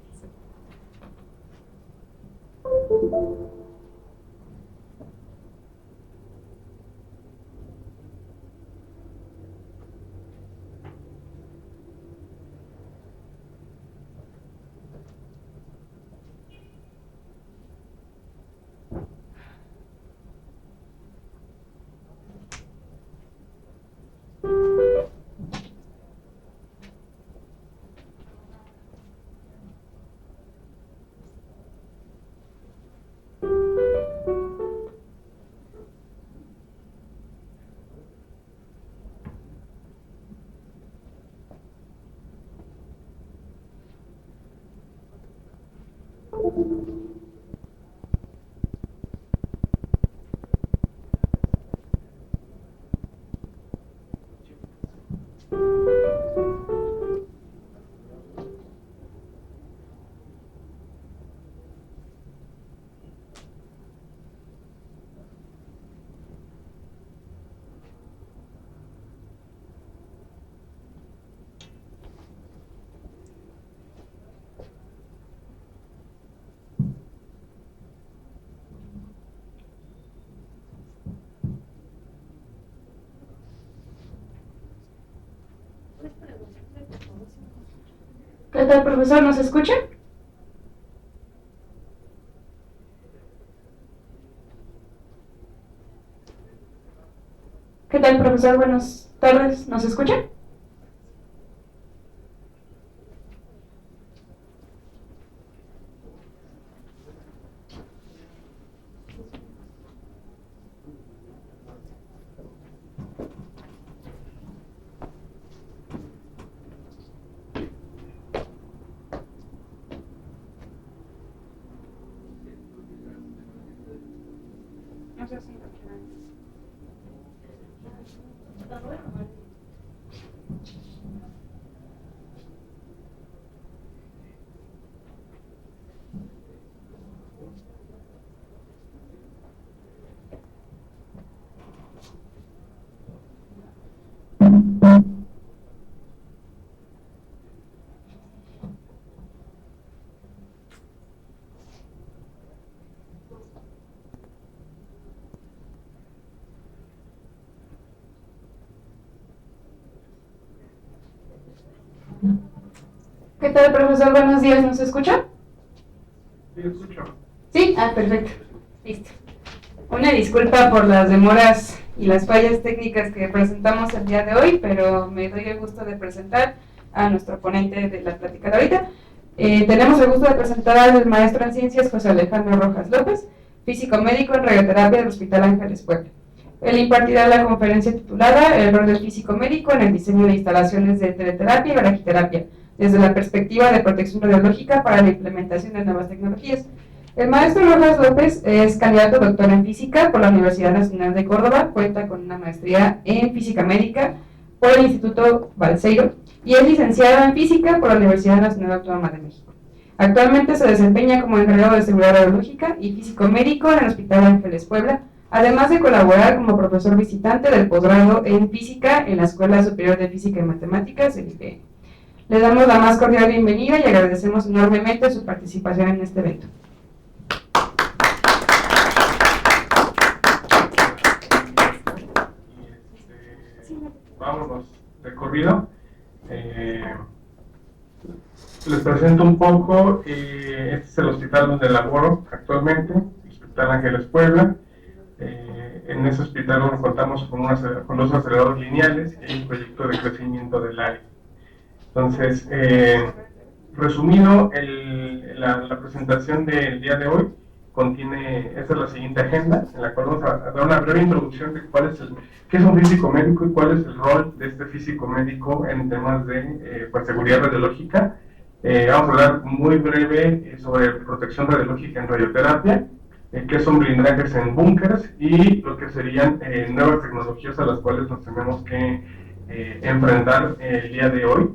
¿Qué tal, profesor? ¿Nos escucha? ¿Qué tal, profesor? Buenas tardes. ¿Nos escucha? No sé si lo quieran. ¿Qué tal, profesor? Buenos días, ¿nos escucha? Sí, escucho. Sí, perfecto. Listo. Una disculpa por las demoras y las fallas técnicas que presentamos el día de hoy, pero me doy el gusto de presentar a nuestro ponente de la plática de ahorita. Tenemos el gusto de presentar al maestro en ciencias José Alejandro Rojas López, físico médico en radioterapia del Hospital Ángeles Puebla. Él impartirá la conferencia titulada El rol del físico médico en el diseño de instalaciones de teleterapia y brachiterapia, desde la perspectiva de protección radiológica para la implementación de nuevas tecnologías. El maestro Rojas López es candidato a doctor en física por la Universidad Nacional de Córdoba, cuenta con una maestría en física médica por el Instituto Balseiro y es licenciado en física por la Universidad Nacional Autónoma de México. Actualmente se desempeña como encargado de seguridad radiológica y físico médico en el Hospital Ángeles Puebla, además de colaborar como profesor visitante del posgrado en física en la Escuela Superior de Física y Matemáticas, el IPN. Le damos la más cordial bienvenida y agradecemos enormemente su participación en este evento. Vámonos de corrido. Les presento un poco. Este es el hospital donde laboro actualmente, el Hospital Ángeles Puebla. En ese hospital contamos con dos aceleradores lineales y un proyecto de crecimiento del área. Entonces, resumido, la presentación del día de hoy esta es la siguiente agenda, en la cual vamos a dar una breve introducción de qué es un físico médico y cuál es el rol de este físico médico en temas de seguridad radiológica. Vamos a hablar muy breve sobre protección radiológica en radioterapia, qué son blindajes en búnkers y lo que serían nuevas tecnologías a las cuales nos tenemos que enfrentar el día de hoy.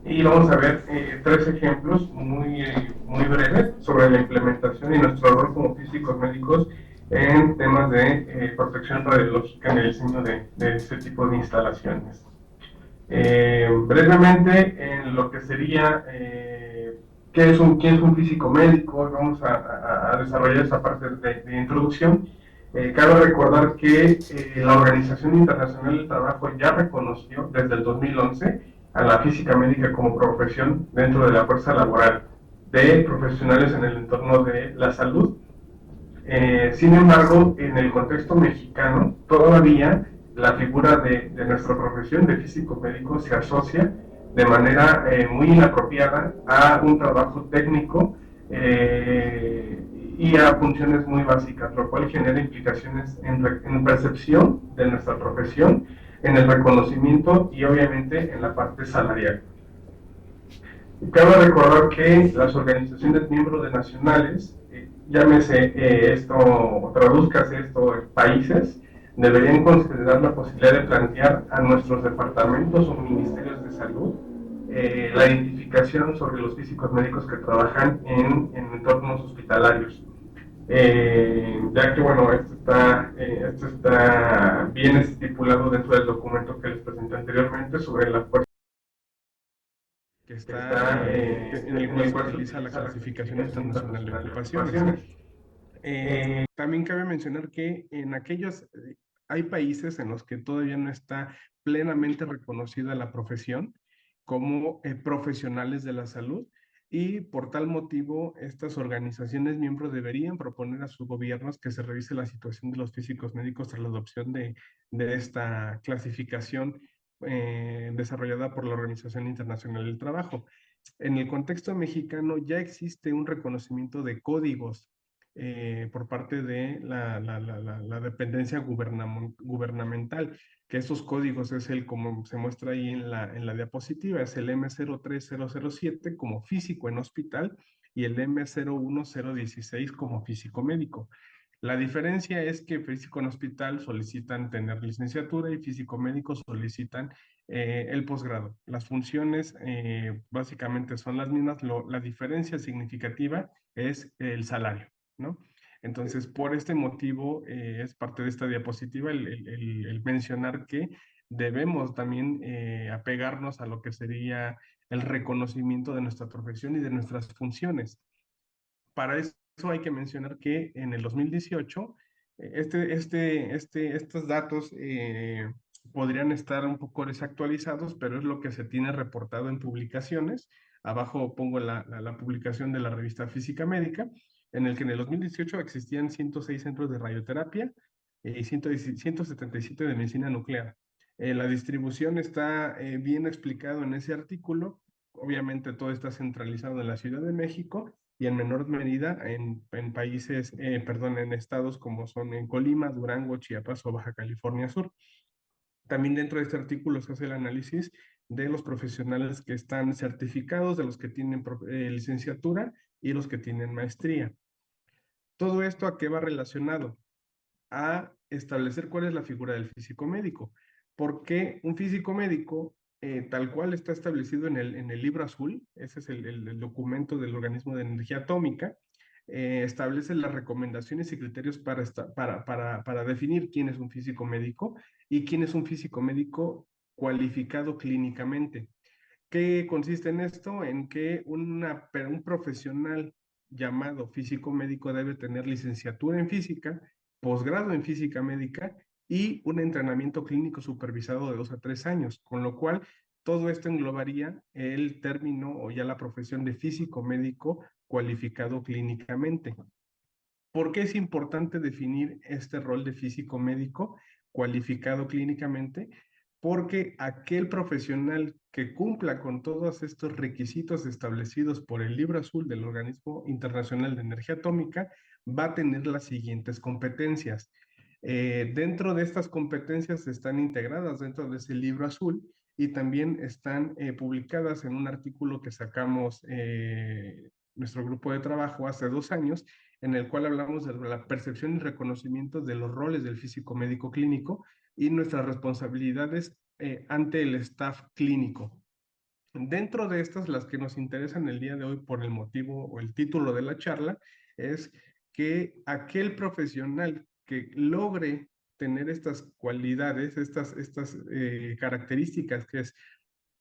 Y vamos a ver tres ejemplos muy breves sobre la implementación y nuestro rol como físicos médicos en temas de protección radiológica en el diseño de este tipo de instalaciones. Brevemente, en lo que sería qué es un físico médico, vamos a desarrollar esta parte de introducción. Cabe recordar que la Organización Internacional del Trabajo ya reconoció desde el 2011 a la física médica como profesión dentro de la fuerza laboral de profesionales en el entorno de la salud. Sin embargo, en el contexto mexicano, todavía la figura de nuestra profesión de físico médico se asocia de manera muy inapropiada a un trabajo técnico y a funciones muy básicas, lo cual genera implicaciones en percepción de nuestra profesión, en el reconocimiento y obviamente en la parte salarial. Cabe recordar que las organizaciones miembros de nacionales, llámese esto, tradúzcase esto en países, deberían considerar la posibilidad de plantear a nuestros departamentos o ministerios de salud la identificación sobre los físicos médicos que trabajan en entornos hospitalarios. Ya que bueno, esto está bien estipulado dentro del documento que les presenté anteriormente sobre la fuerza que está en el cual se utiliza la clasificación internacional de ocupaciones. También cabe mencionar que hay países en los que todavía no está plenamente reconocida la profesión como profesionales de la salud y por tal motivo estas organizaciones miembros deberían proponer a sus gobiernos que se revise la situación de los físicos médicos tras la adopción de esta clasificación desarrollada por la Organización Internacional del Trabajo. En el contexto mexicano ya existe un reconocimiento de códigos por parte de la dependencia gubernamental, que esos códigos es como se muestra ahí en la diapositiva, es el M03007 como físico en hospital y el M01016 como físico médico. La diferencia es que físico en hospital solicitan tener licenciatura y físico médico solicitan el posgrado. Las funciones básicamente son las mismas, la diferencia significativa es el salario, ¿no? Entonces, por este motivo, es parte de esta diapositiva el mencionar que debemos también apegarnos a lo que sería el reconocimiento de nuestra profesión y de nuestras funciones. Para eso hay que mencionar que en el 2018, estos datos podrían estar un poco desactualizados, pero es lo que se tiene reportado en publicaciones. Abajo pongo la publicación de la revista Física Médica, en el que en el 2018 existían 106 centros de radioterapia y 177 de medicina nuclear. La distribución está bien explicado en ese artículo. Obviamente todo está centralizado en la Ciudad de México y en menor medida en países, perdón, en estados como son en Colima, Durango, Chiapas o Baja California Sur. También dentro de este artículo se hace el análisis de los profesionales que están certificados, de los que tienen licenciatura y los que tienen maestría. ¿Todo esto a qué va relacionado? A establecer cuál es la figura del físico médico. Porque un físico médico, tal cual está establecido en el libro azul, ese es el documento del organismo de energía atómica, establece las recomendaciones y criterios para definir quién es un físico médico y quién es un físico médico cualificado clínicamente. ¿Qué consiste en esto? En que un profesional llamado físico médico debe tener licenciatura en física, posgrado en física médica y un entrenamiento clínico supervisado de 2 a 3 años, con lo cual todo esto englobaría el término o ya la profesión de físico médico cualificado clínicamente. ¿Por qué es importante definir este rol de físico médico cualificado clínicamente? Porque aquel profesional que cumpla con todos estos requisitos establecidos por el Libro Azul del Organismo Internacional de Energía Atómica va a tener las siguientes competencias. Dentro de estas competencias están integradas dentro de ese Libro Azul y también están publicadas en un artículo que sacamos nuestro grupo de trabajo hace 2 años, en el cual hablamos de la percepción y reconocimiento de los roles del físico médico clínico y nuestras responsabilidades ante el staff clínico. Dentro de estas, las que nos interesan el día de hoy por el motivo o el título de la charla, es que aquel profesional que logre tener estas cualidades, estas características, que es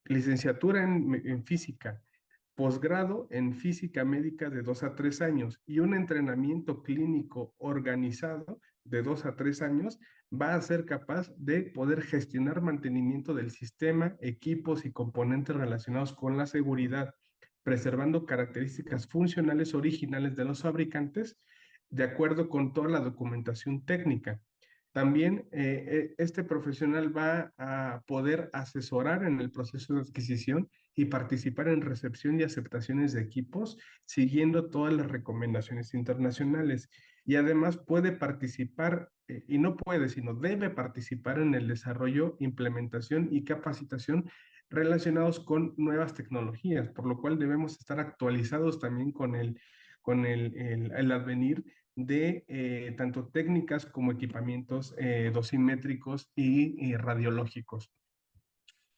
licenciatura en física, posgrado en física médica de 2 a 3 años y un entrenamiento clínico organizado de 2 a 3 años, va a ser capaz de poder gestionar mantenimiento del sistema, equipos y componentes relacionados con la seguridad, preservando características funcionales originales de los fabricantes de acuerdo con toda la documentación técnica. También este profesional va a poder asesorar en el proceso de adquisición y participar en recepción y aceptaciones de equipos, siguiendo todas las recomendaciones internacionales. Y además puede participar, y no puede, sino debe participar en el desarrollo, implementación y capacitación relacionados con nuevas tecnologías, por lo cual debemos estar actualizados también con el advenir de tanto técnicas como equipamientos dosimétricos y radiológicos.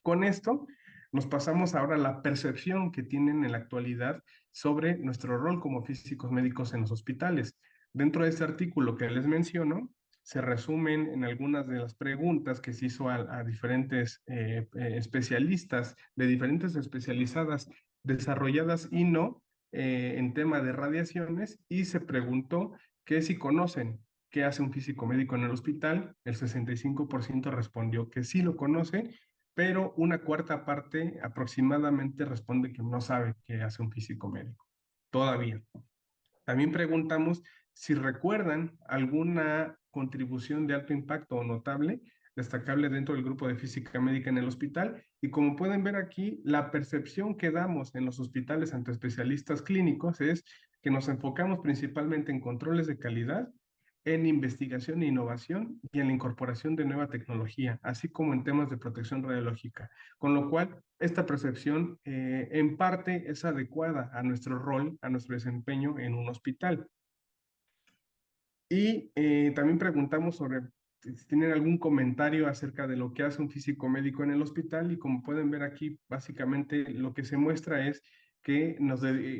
Con esto nos pasamos ahora a la percepción que tienen en la actualidad sobre nuestro rol como físicos médicos en los hospitales. Dentro de este artículo que les menciono, se resumen en algunas de las preguntas que se hizo a diferentes especialistas de diferentes especializadas desarrolladas y no en tema de radiaciones, y se preguntó que si conocen qué hace un físico médico en el hospital. El 65% respondió que sí lo conoce, pero una cuarta parte aproximadamente responde que no sabe qué hace un físico médico todavía. También preguntamos si recuerdan alguna contribución de alto impacto o notable, destacable dentro del grupo de física médica en el hospital. Y como pueden ver aquí, la percepción que damos en los hospitales ante especialistas clínicos es que nos enfocamos principalmente en controles de calidad, en investigación e innovación y en la incorporación de nueva tecnología, así como en temas de protección radiológica. Con lo cual, esta percepción en parte es adecuada a nuestro rol, a nuestro desempeño en un hospital. Y también preguntamos sobre si tienen algún comentario acerca de lo que hace un físico médico en el hospital, y como pueden ver aquí, básicamente lo que se muestra es que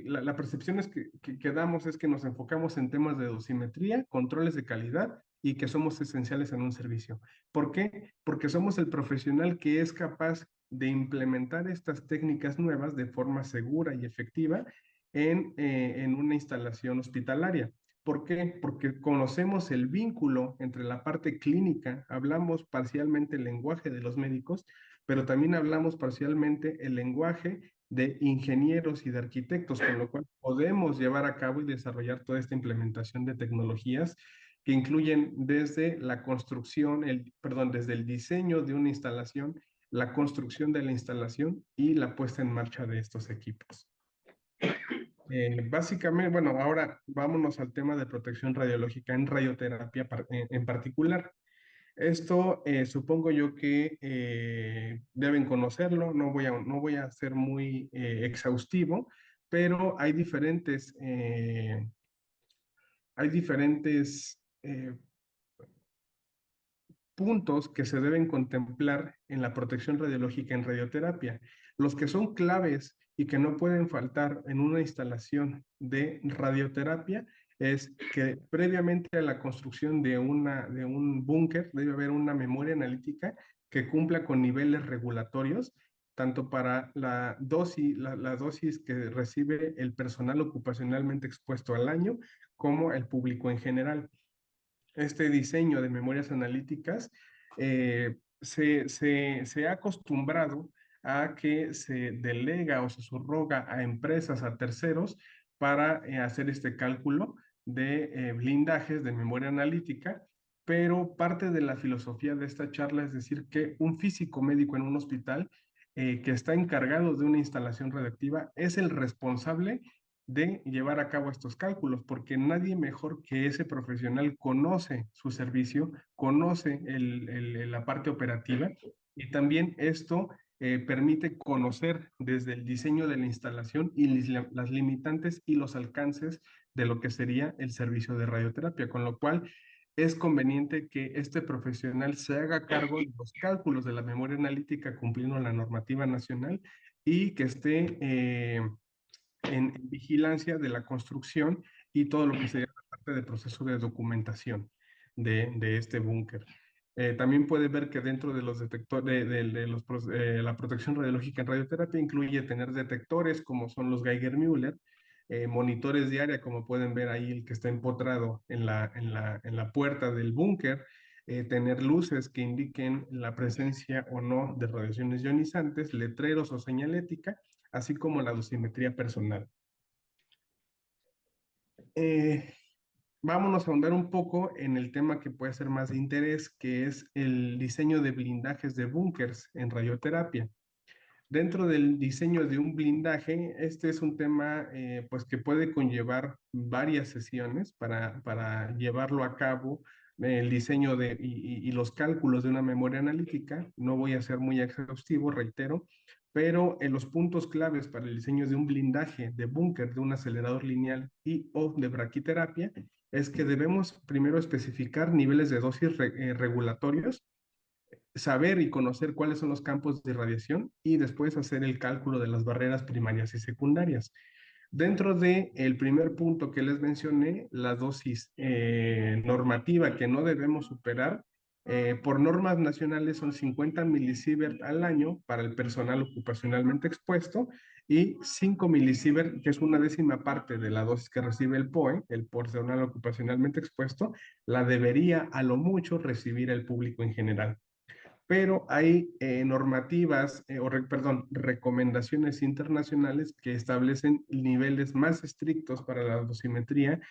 la percepción es que damos es que nos enfocamos en temas de dosimetría, controles de calidad y que somos esenciales en un servicio. ¿Por qué? Porque somos el profesional que es capaz de implementar estas técnicas nuevas de forma segura y efectiva en una instalación hospitalaria. ¿Por qué? Porque conocemos el vínculo entre la parte clínica, hablamos parcialmente el lenguaje de los médicos, pero también hablamos parcialmente el lenguaje de ingenieros y de arquitectos, con lo cual podemos llevar a cabo y desarrollar toda esta implementación de tecnologías que incluyen desde la construcción, desde el diseño de una instalación, la construcción de la instalación y la puesta en marcha de estos equipos. Básicamente, bueno, ahora vámonos al tema de protección radiológica en radioterapia en particular. Esto supongo yo que deben conocerlo, no voy a ser muy exhaustivo, pero hay diferentes puntos que se deben contemplar en la protección radiológica en radioterapia. Los que son claves y que no pueden faltar en una instalación de radioterapia es que previamente a la construcción de un búnker debe haber una memoria analítica que cumpla con niveles regulatorios, tanto para la dosis que recibe el personal ocupacionalmente expuesto al año, como el público en general. Este diseño de memorias analíticas se ha acostumbrado a que se delega o se subroga a empresas, a terceros, para hacer este cálculo de blindajes de memoria analítica, pero parte de la filosofía de esta charla es decir que un físico médico en un hospital que está encargado de una instalación radioactiva es el responsable de llevar a cabo estos cálculos, porque nadie mejor que ese profesional conoce su servicio, conoce la parte operativa y también esto permite conocer desde el diseño de la instalación y las limitantes y los alcances de lo que sería el servicio de radioterapia, con lo cual es conveniente que este profesional se haga cargo de los cálculos de la memoria analítica cumpliendo la normativa nacional y que esté en vigilancia de la construcción y todo lo que sería la parte de proceso de documentación de este búnker. También puede ver que dentro de los detectores, la protección radiológica en radioterapia incluye tener detectores como son los Geiger-Müller, monitores de área, como pueden ver ahí el que está empotrado en la puerta del búnker, tener luces que indiquen la presencia o no de radiaciones ionizantes, letreros o señalética, así como la dosimetría personal. Eh, Vámonos a ahondar un poco en el tema que puede ser más de interés, que es el diseño de blindajes de búnkers en radioterapia. Dentro del diseño de un blindaje, este es un tema pues que puede conllevar varias sesiones para llevarlo a cabo, el diseño y los cálculos de una memoria analítica. No voy a ser muy exhaustivo, reitero, pero en los puntos claves para el diseño de un blindaje de búnker, de un acelerador lineal y o de braquiterapia, es que debemos primero especificar niveles de dosis regulatorios, saber y conocer cuáles son los campos de radiación y después hacer el cálculo de las barreras primarias y secundarias. Dentro de el primer punto que les mencioné, la dosis normativa que no debemos superar, por normas nacionales son 50 milisievert al año para el personal ocupacionalmente expuesto y 5 milisievert, que es una décima parte de la dosis que recibe el POE, el personal ocupacionalmente expuesto, la debería a lo mucho recibir el público en general, pero hay normativas, recomendaciones internacionales que establecen niveles más estrictos para la dosimetría,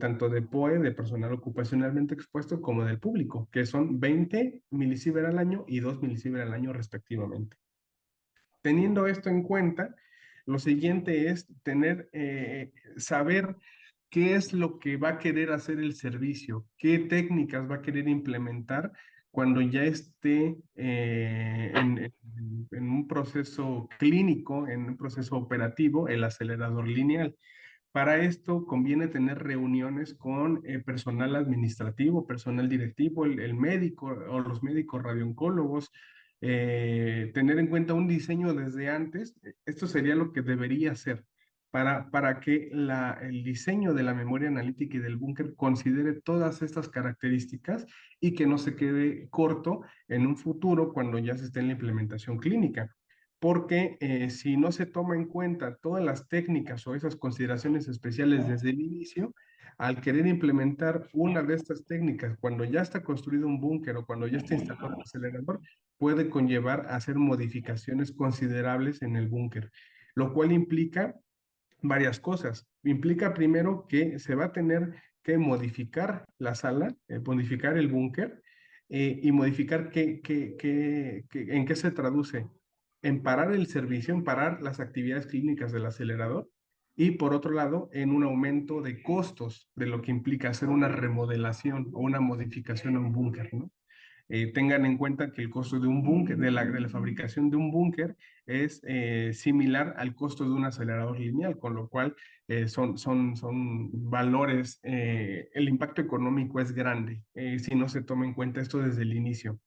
tanto de POE, de personal ocupacionalmente expuesto, como del público, que son 20 milisievert al año y 2 milisievert al año respectivamente. Teniendo esto en cuenta, lo siguiente es saber qué es lo que va a querer hacer el servicio, qué técnicas va a querer implementar cuando ya esté en un proceso clínico, en un proceso operativo, el acelerador lineal. Para esto conviene tener reuniones con personal administrativo, personal directivo, el médico o los médicos radiooncólogos, tener en cuenta un diseño desde antes. Esto sería lo que debería ser para que el diseño de la memoria analítica y del búnker considere todas estas características y que no se quede corto en un futuro cuando ya se esté en la implementación clínica. Porque si no se toma en cuenta todas las técnicas o esas consideraciones especiales desde el inicio, al querer implementar una de estas técnicas cuando ya está construido un búnker o cuando ya está instalado el acelerador, puede conllevar a hacer modificaciones considerables en el búnker. lo cual implica varias cosas. Implica primero que se va a tener que modificar la sala, modificar el búnker y modificar en qué se traduce. En parar el servicio, en parar las actividades clínicas del acelerador y por otro lado en un aumento de costos de lo que implica hacer una remodelación o una modificación a un búnker, ¿no? Tengan en cuenta que el costo de un búnker, de la fabricación de un búnker, es similar al costo de un acelerador lineal, con lo cual son valores, el impacto económico es grande si no se toma en cuenta esto desde el inicio.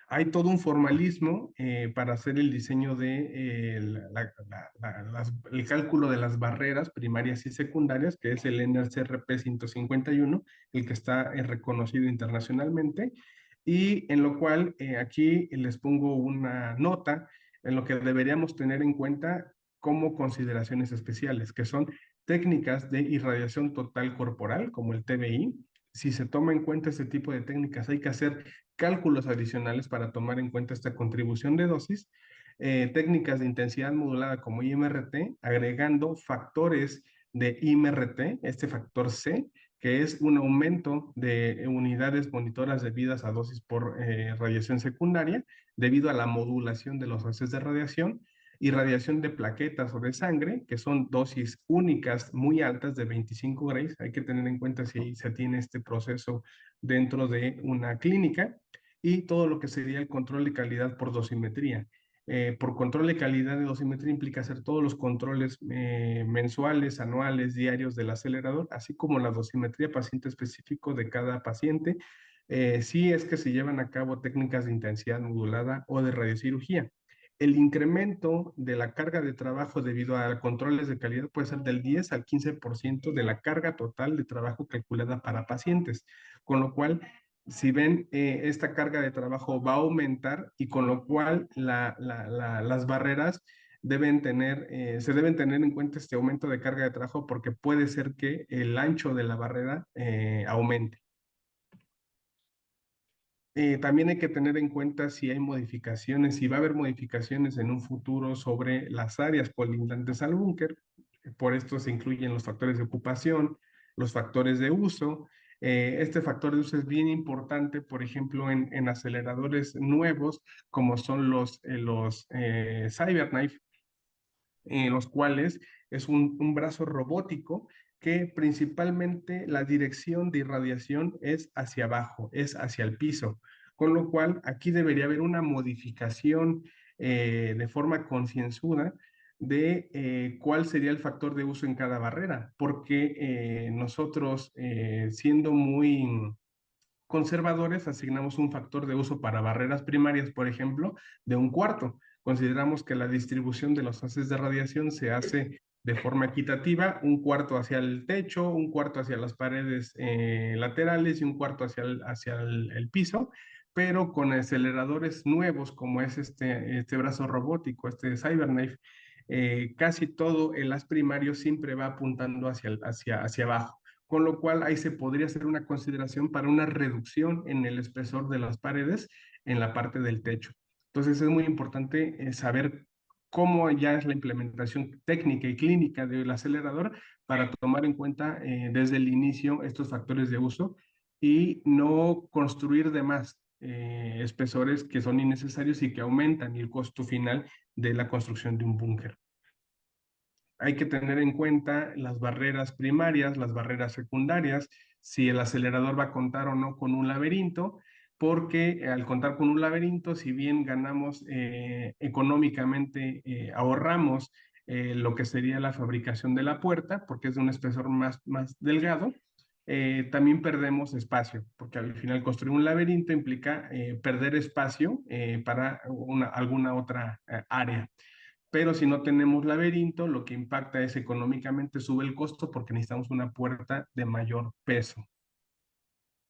Hay todo un formalismo para hacer el diseño de el cálculo de las barreras primarias y secundarias, que es el NRCRP 151, el que está reconocido internacionalmente, y en lo cual aquí les pongo una nota en lo que deberíamos tener en cuenta como consideraciones especiales, que son técnicas de irradiación total corporal, como el TBI. Si se toma en cuenta este tipo de técnicas, hay que hacer cálculos adicionales para tomar en cuenta esta contribución de dosis, técnicas de intensidad modulada como IMRT, agregando factores de IMRT, este factor C, que es un aumento de unidades monitoras debidas a dosis por radiación secundaria, debido a la modulación de los haces de radiación, y radiación de plaquetas o de sangre, que son dosis únicas muy altas de 25 grays. Hay que tener en cuenta si se tiene este proceso dentro de una clínica, y todo lo que sería el control de calidad por dosimetría. Por control de calidad de dosimetría implica hacer todos los controles mensuales, anuales, diarios del acelerador, así como la dosimetría paciente específico de cada paciente, si es que se llevan a cabo técnicas de intensidad modulada o de radiocirugía. El incremento de la carga de trabajo debido a controles de calidad puede ser del 10 al 15% de la carga total de trabajo calculada para pacientes, con lo cual si ven, esta carga de trabajo va a aumentar, y con lo cual las barreras se deben tener en cuenta este aumento de carga de trabajo, porque puede ser que el ancho de la barrera aumente. También hay que tener en cuenta si hay modificaciones, si va a haber modificaciones en un futuro sobre las áreas colindantes al búnker. Por esto se incluyen los factores de ocupación, los factores de uso. Este factor de uso es bien importante, por ejemplo, en aceleradores nuevos, como son los CyberKnife, los cuales es un brazo robótico que principalmente la dirección de irradiación es hacia abajo, es hacia el piso, con lo cual aquí debería haber una modificación de forma concienzuda de cuál sería el factor de uso en cada barrera, porque nosotros, siendo muy conservadores, asignamos un factor de uso para barreras primarias, por ejemplo, de 1/4. Consideramos que la distribución de los haces de radiación se hace de forma equitativa: 1/4 hacia el techo, 1/4 hacia las paredes laterales y 1/4 hacia el piso, pero con aceleradores nuevos como es este brazo robótico, este CyberKnife, casi todo el haz primario siempre va apuntando hacia abajo, con lo cual ahí se podría hacer una consideración para una reducción en el espesor de las paredes en la parte del techo. Entonces es muy importante saber cómo ya es la implementación técnica y clínica del acelerador, para tomar en cuenta desde el inicio estos factores de uso y no construir de más espesores que son innecesarios y que aumentan el costo final de la construcción de un búnker. Hay que tener en cuenta las barreras primarias, las barreras secundarias, si el acelerador va a contar o no con un laberinto, porque al contar con un laberinto, si bien ganamos económicamente, ahorramos lo que sería la fabricación de la puerta, porque es de un espesor más delgado, también perdemos espacio, porque al final construir un laberinto implica perder espacio para alguna otra área. Pero si no tenemos laberinto, lo que impacta es económicamente sube el costo, porque necesitamos una puerta de mayor peso.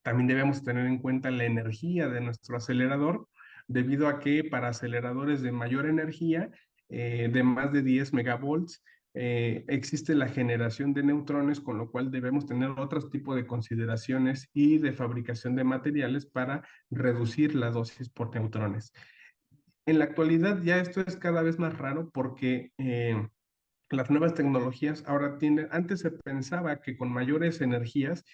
También debemos tener en cuenta la energía de nuestro acelerador, debido a que para aceleradores de mayor energía, de más de 10 megavolts, existe la generación de neutrones, con lo cual debemos tener otros tipos de consideraciones y de fabricación de materiales para reducir la dosis por neutrones. En la actualidad ya esto es cada vez más raro porque las nuevas tecnologías ahora tienen, antes se pensaba que con mayores energías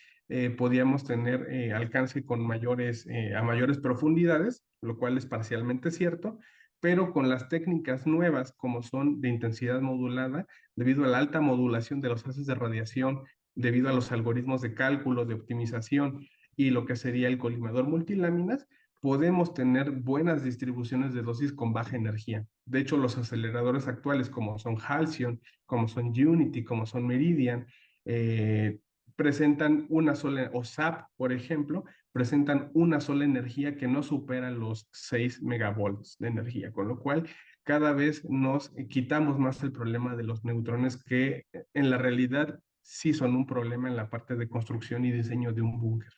podíamos tener alcance con a mayores profundidades, lo cual es parcialmente cierto, pero con las técnicas nuevas como son de intensidad modulada, debido a la alta modulación de los haces de radiación, debido a los algoritmos de cálculo, de optimización y lo que sería el colimador multiláminas, podemos tener buenas distribuciones de dosis con baja energía. De hecho, los aceleradores actuales, como son Halcyon, como son Unity, como son Meridian, eh, presentan una sola, o SAP, por ejemplo, presentan una sola energía que no supera los 6 megavolts de energía, con lo cual cada vez nos quitamos más el problema de los neutrones que en la realidad sí son un problema en la parte de construcción y diseño de un búnker.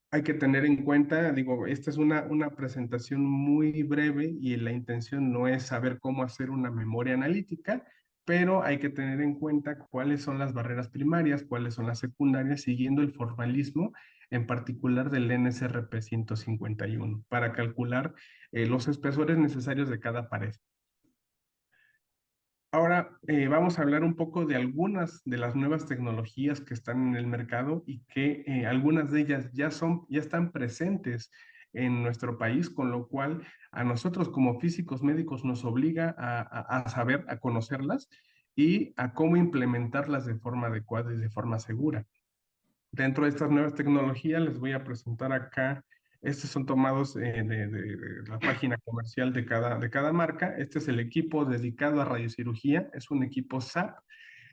Hay que tener en cuenta, digo, esta es una presentación muy breve y la intención no es saber cómo hacer una memoria analítica, pero hay que tener en cuenta cuáles son las barreras primarias, cuáles son las secundarias, siguiendo el formalismo, en particular del NSRP 151, para calcular los espesores necesarios de cada pared. Ahora vamos a hablar un poco de algunas de las nuevas tecnologías que están en el mercado y que algunas de ellas ya están presentes en nuestro país, con lo cual a nosotros como físicos médicos nos obliga a saber, a conocerlas y a cómo implementarlas de forma adecuada y de forma segura. Dentro de estas nuevas tecnologías les voy a presentar acá, estos son tomados de la página comercial de cada marca. Este es el equipo dedicado a radiocirugía, es un equipo SAP,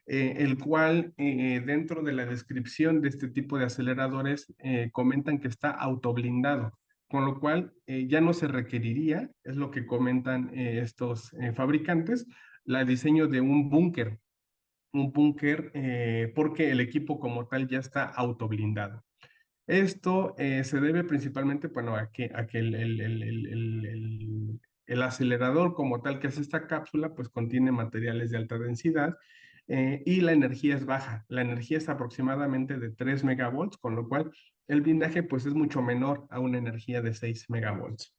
el cual dentro de la descripción de este tipo de aceleradores comentan que está autoblindado, con lo cual ya no se requeriría, es lo que comentan estos fabricantes, la diseño de un búnker porque el equipo como tal ya está autoblindado. Esto se debe principalmente, bueno, a que el acelerador como tal que es esta cápsula, pues contiene materiales de alta densidad y la energía es baja. La energía es aproximadamente de 3 megavolts, con lo cual el blindaje pues es mucho menor a una energía de 6 megavolts.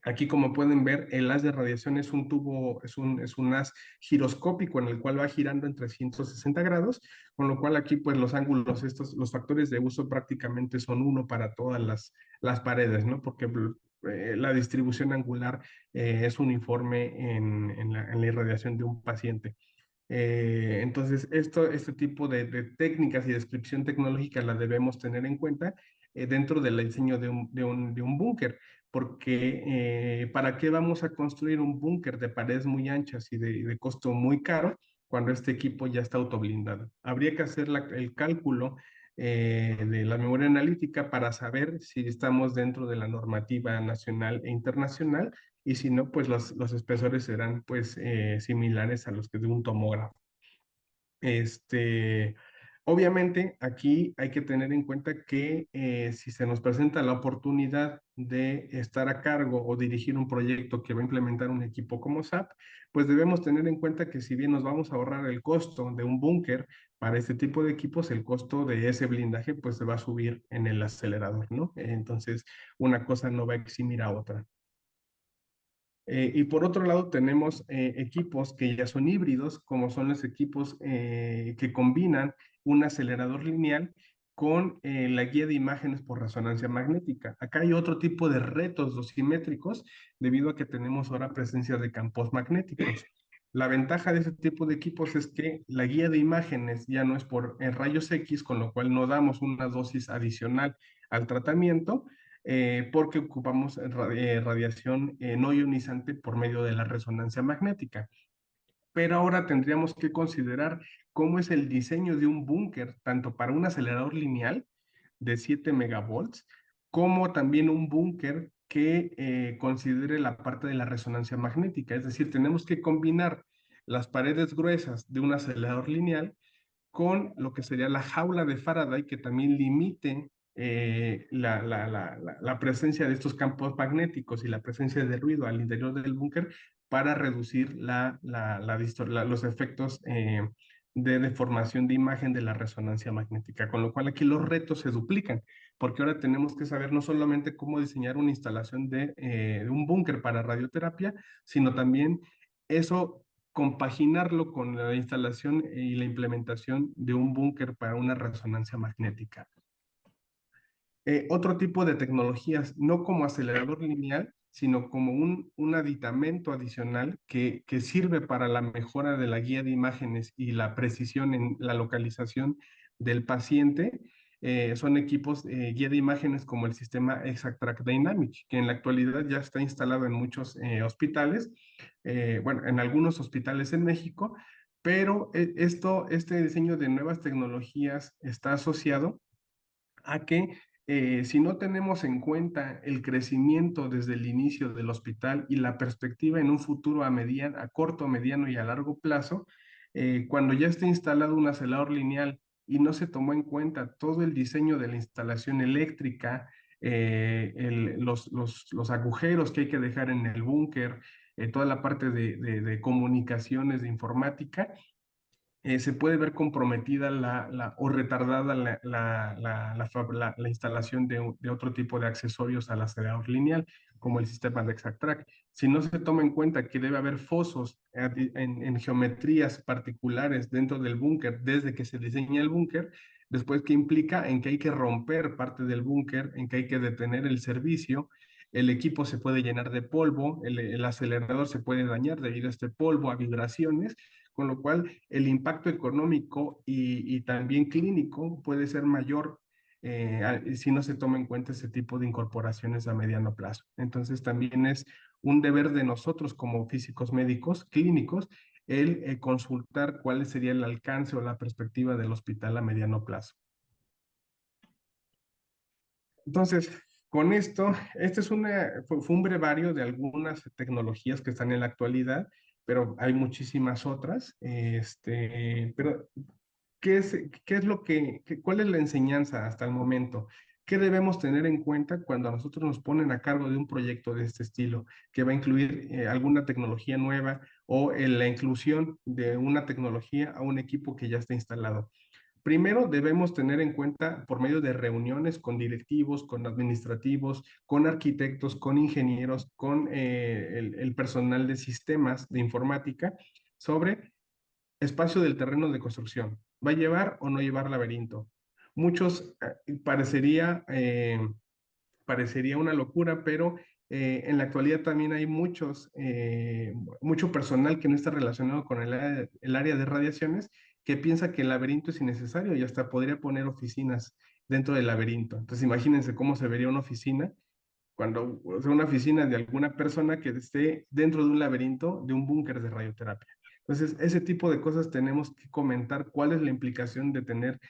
Aquí, como pueden ver, el haz de radiación es un tubo, es un haz giroscópico en el cual va girando en 360 grados, con lo cual aquí, pues, los ángulos, los factores de uso prácticamente son uno para todas las paredes, ¿no? Porque la distribución angular es uniforme en la irradiación de un paciente. Entonces, este tipo de técnicas y descripción tecnológica la debemos tener en cuenta dentro del diseño de un búnker, porque ¿para qué vamos a construir un búnker de paredes muy anchas y de costo muy caro cuando este equipo ya está autoblindado? Habría que hacer el cálculo de la memoria analítica para saber si estamos dentro de la normativa nacional e internacional y si no, pues los espesores serán pues similares a los que de un tomógrafo. Obviamente aquí hay que tener en cuenta que si se nos presenta la oportunidad de estar a cargo o dirigir un proyecto que va a implementar un equipo como SAP, pues debemos tener en cuenta que si bien nos vamos a ahorrar el costo de un búnker para este tipo de equipos, el costo de ese blindaje pues se va a subir en el acelerador, ¿no? Entonces, una cosa no va a eximir a otra. Y por otro lado tenemos equipos que ya son híbridos, como son los equipos que combinan un acelerador lineal con la guía de imágenes por resonancia magnética. Acá hay otro tipo de retos dosimétricos debido a que tenemos ahora presencia de campos magnéticos. La ventaja de este tipo de equipos es que la guía de imágenes ya no es por rayos X, con lo cual no damos una dosis adicional al tratamiento, porque ocupamos radiación no ionizante por medio de la resonancia magnética. Pero ahora tendríamos que considerar cómo es el diseño de un búnker, tanto para un acelerador lineal de 7 megavolts, como también un búnker que considere la parte de la resonancia magnética. Es decir, tenemos que combinar las paredes gruesas de un acelerador lineal con lo que sería la jaula de Faraday, que también limite la presencia de estos campos magnéticos y la presencia de ruido al interior del búnker para reducir los efectos de deformación de imagen de la resonancia magnética, con lo cual aquí los retos se duplican. porque ahora tenemos que saber no solamente cómo diseñar una instalación de un búnker para radioterapia, sino también eso compaginarlo con la instalación y la implementación de un búnker para una resonancia magnética. Otro tipo de tecnologías, no como acelerador lineal, sino como un aditamento adicional que sirve para la mejora de la guía de imágenes y la precisión en la localización del paciente. Son equipos guía de imágenes como el sistema ExactTrack Dynamics, que en la actualidad ya está instalado en muchos hospitales, bueno, en algunos hospitales en México, pero este diseño de nuevas tecnologías está asociado a que si no tenemos en cuenta el crecimiento desde el inicio del hospital y la perspectiva en un futuro a corto, mediano y a largo plazo, cuando ya esté instalado un acelerador lineal y no se tomó en cuenta todo el diseño de la instalación eléctrica, los agujeros que hay que dejar en el búnker, toda la parte de comunicaciones, de informática, se puede ver comprometida o retardada la instalación de otro tipo de accesorios al acelerador lineal, como el sistema de ExactTrack. Si no se toma en cuenta que debe haber fosos en geometrías particulares dentro del búnker desde que se diseña el búnker, después que implica en que hay que romper parte del búnker, en que hay que detener el servicio, el equipo se puede llenar de polvo, el acelerador se puede dañar debido a este polvo, a vibraciones, con lo cual el impacto económico y también clínico puede ser mayor si no se toma en cuenta ese tipo de incorporaciones a mediano plazo. Entonces también es un deber de nosotros como físicos médicos clínicos el consultar cuál sería el alcance o la perspectiva del hospital a mediano plazo. Entonces, con esto, este es fue un brevario de algunas tecnologías que están en la actualidad, pero hay muchísimas otras. Pero, ¿qué es cuál es la enseñanza hasta el momento? ¿Qué debemos tener en cuenta cuando a nosotros nos ponen a cargo de un proyecto de este estilo, que va a incluir alguna tecnología nueva o la inclusión de una tecnología a un equipo que ya está instalado? Primero, debemos tener en cuenta por medio de reuniones con directivos, con administrativos, con arquitectos, con ingenieros, con el personal de sistemas de informática sobre espacio del terreno de construcción. ¿Va a llevar o no llevar laberinto? Muchos parecería una locura, pero en la actualidad también hay mucho personal que no está relacionado con el área de radiaciones que piensa que el laberinto es innecesario y hasta podría poner oficinas dentro del laberinto. Entonces imagínense cómo se vería una oficina o sea, una oficina de alguna persona que esté dentro de un laberinto de un búnker de radioterapia. Entonces, ese tipo de cosas tenemos que comentar cuál es la implicación de tener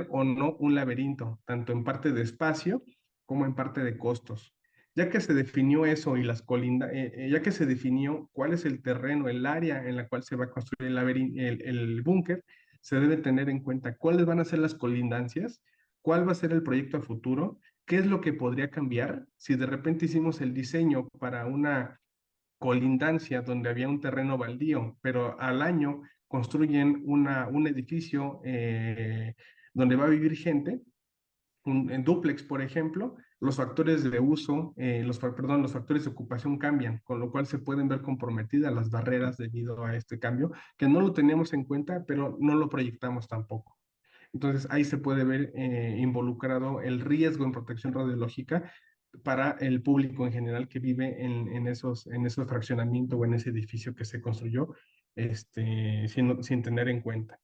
o no un laberinto, tanto en parte de espacio como en parte de costos. Ya que se definió eso y ya que se definió cuál es el terreno, el área en la cual se va a construir el búnker, se debe tener en cuenta cuáles van a ser las colindancias, cuál va a ser el proyecto a futuro, qué es lo que podría cambiar si de repente hicimos el diseño para una colindancia donde había un terreno baldío, pero al año construyen un edificio donde va a vivir gente, en dúplex, por ejemplo, los factores de uso, los factores de ocupación cambian, con lo cual se pueden ver comprometidas las barreras debido a este cambio, que no lo teníamos en cuenta, pero no lo proyectamos tampoco. Entonces ahí se puede ver involucrado el riesgo en protección radiológica para el público en general que vive en esos fraccionamientos o en ese edificio que se construyó sin tener en cuenta.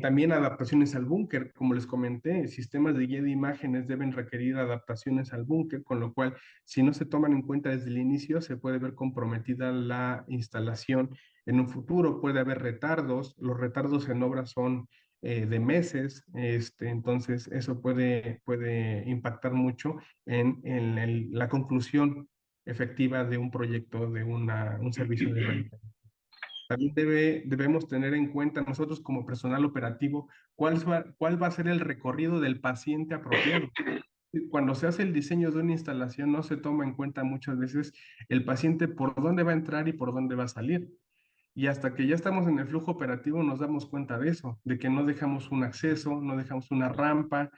También adaptaciones al búnker, como les comenté, sistemas de guía de imágenes deben requerir adaptaciones al búnker, con lo cual, si no se toman en cuenta desde el inicio, se puede ver comprometida la instalación en un futuro. Puede haber retardos, los retardos en obras son de meses, entonces eso puede impactar mucho en la conclusión efectiva de un proyecto, de un servicio de renta. También debemos tener en cuenta nosotros como personal operativo cuál va a ser el recorrido del paciente apropiado. Cuando se hace el diseño de una instalación no se toma en cuenta muchas veces el paciente por dónde va a entrar y por dónde va a salir. Y hasta que ya estamos en el flujo operativo nos damos cuenta de eso, de que no dejamos un acceso, no dejamos una rampa,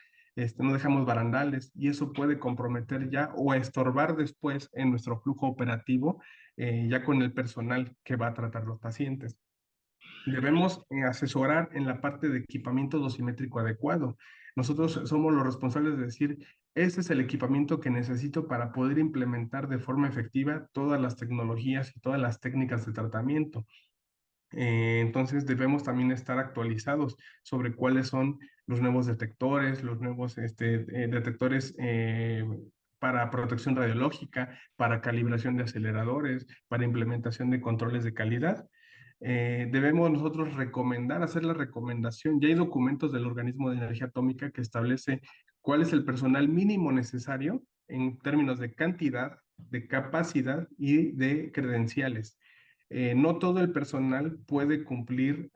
no dejamos barandales y eso puede comprometer ya o estorbar después en nuestro flujo operativo, ya con el personal que va a tratar los pacientes. Debemos asesorar en la parte de equipamiento dosimétrico adecuado. Nosotros somos los responsables de decir, este es el equipamiento que necesito para poder implementar de forma efectiva todas las tecnologías y todas las técnicas de tratamiento. Entonces debemos también estar actualizados sobre cuáles son los nuevos detectores, los nuevos detectores para protección radiológica, para calibración de aceleradores, para implementación de controles de calidad. Debemos nosotros hacer la recomendación. Ya hay documentos del Organismo de Energía Atómica que establece cuál es el personal mínimo necesario en términos de cantidad, de capacidad y de credenciales. No todo el personal puede cumplir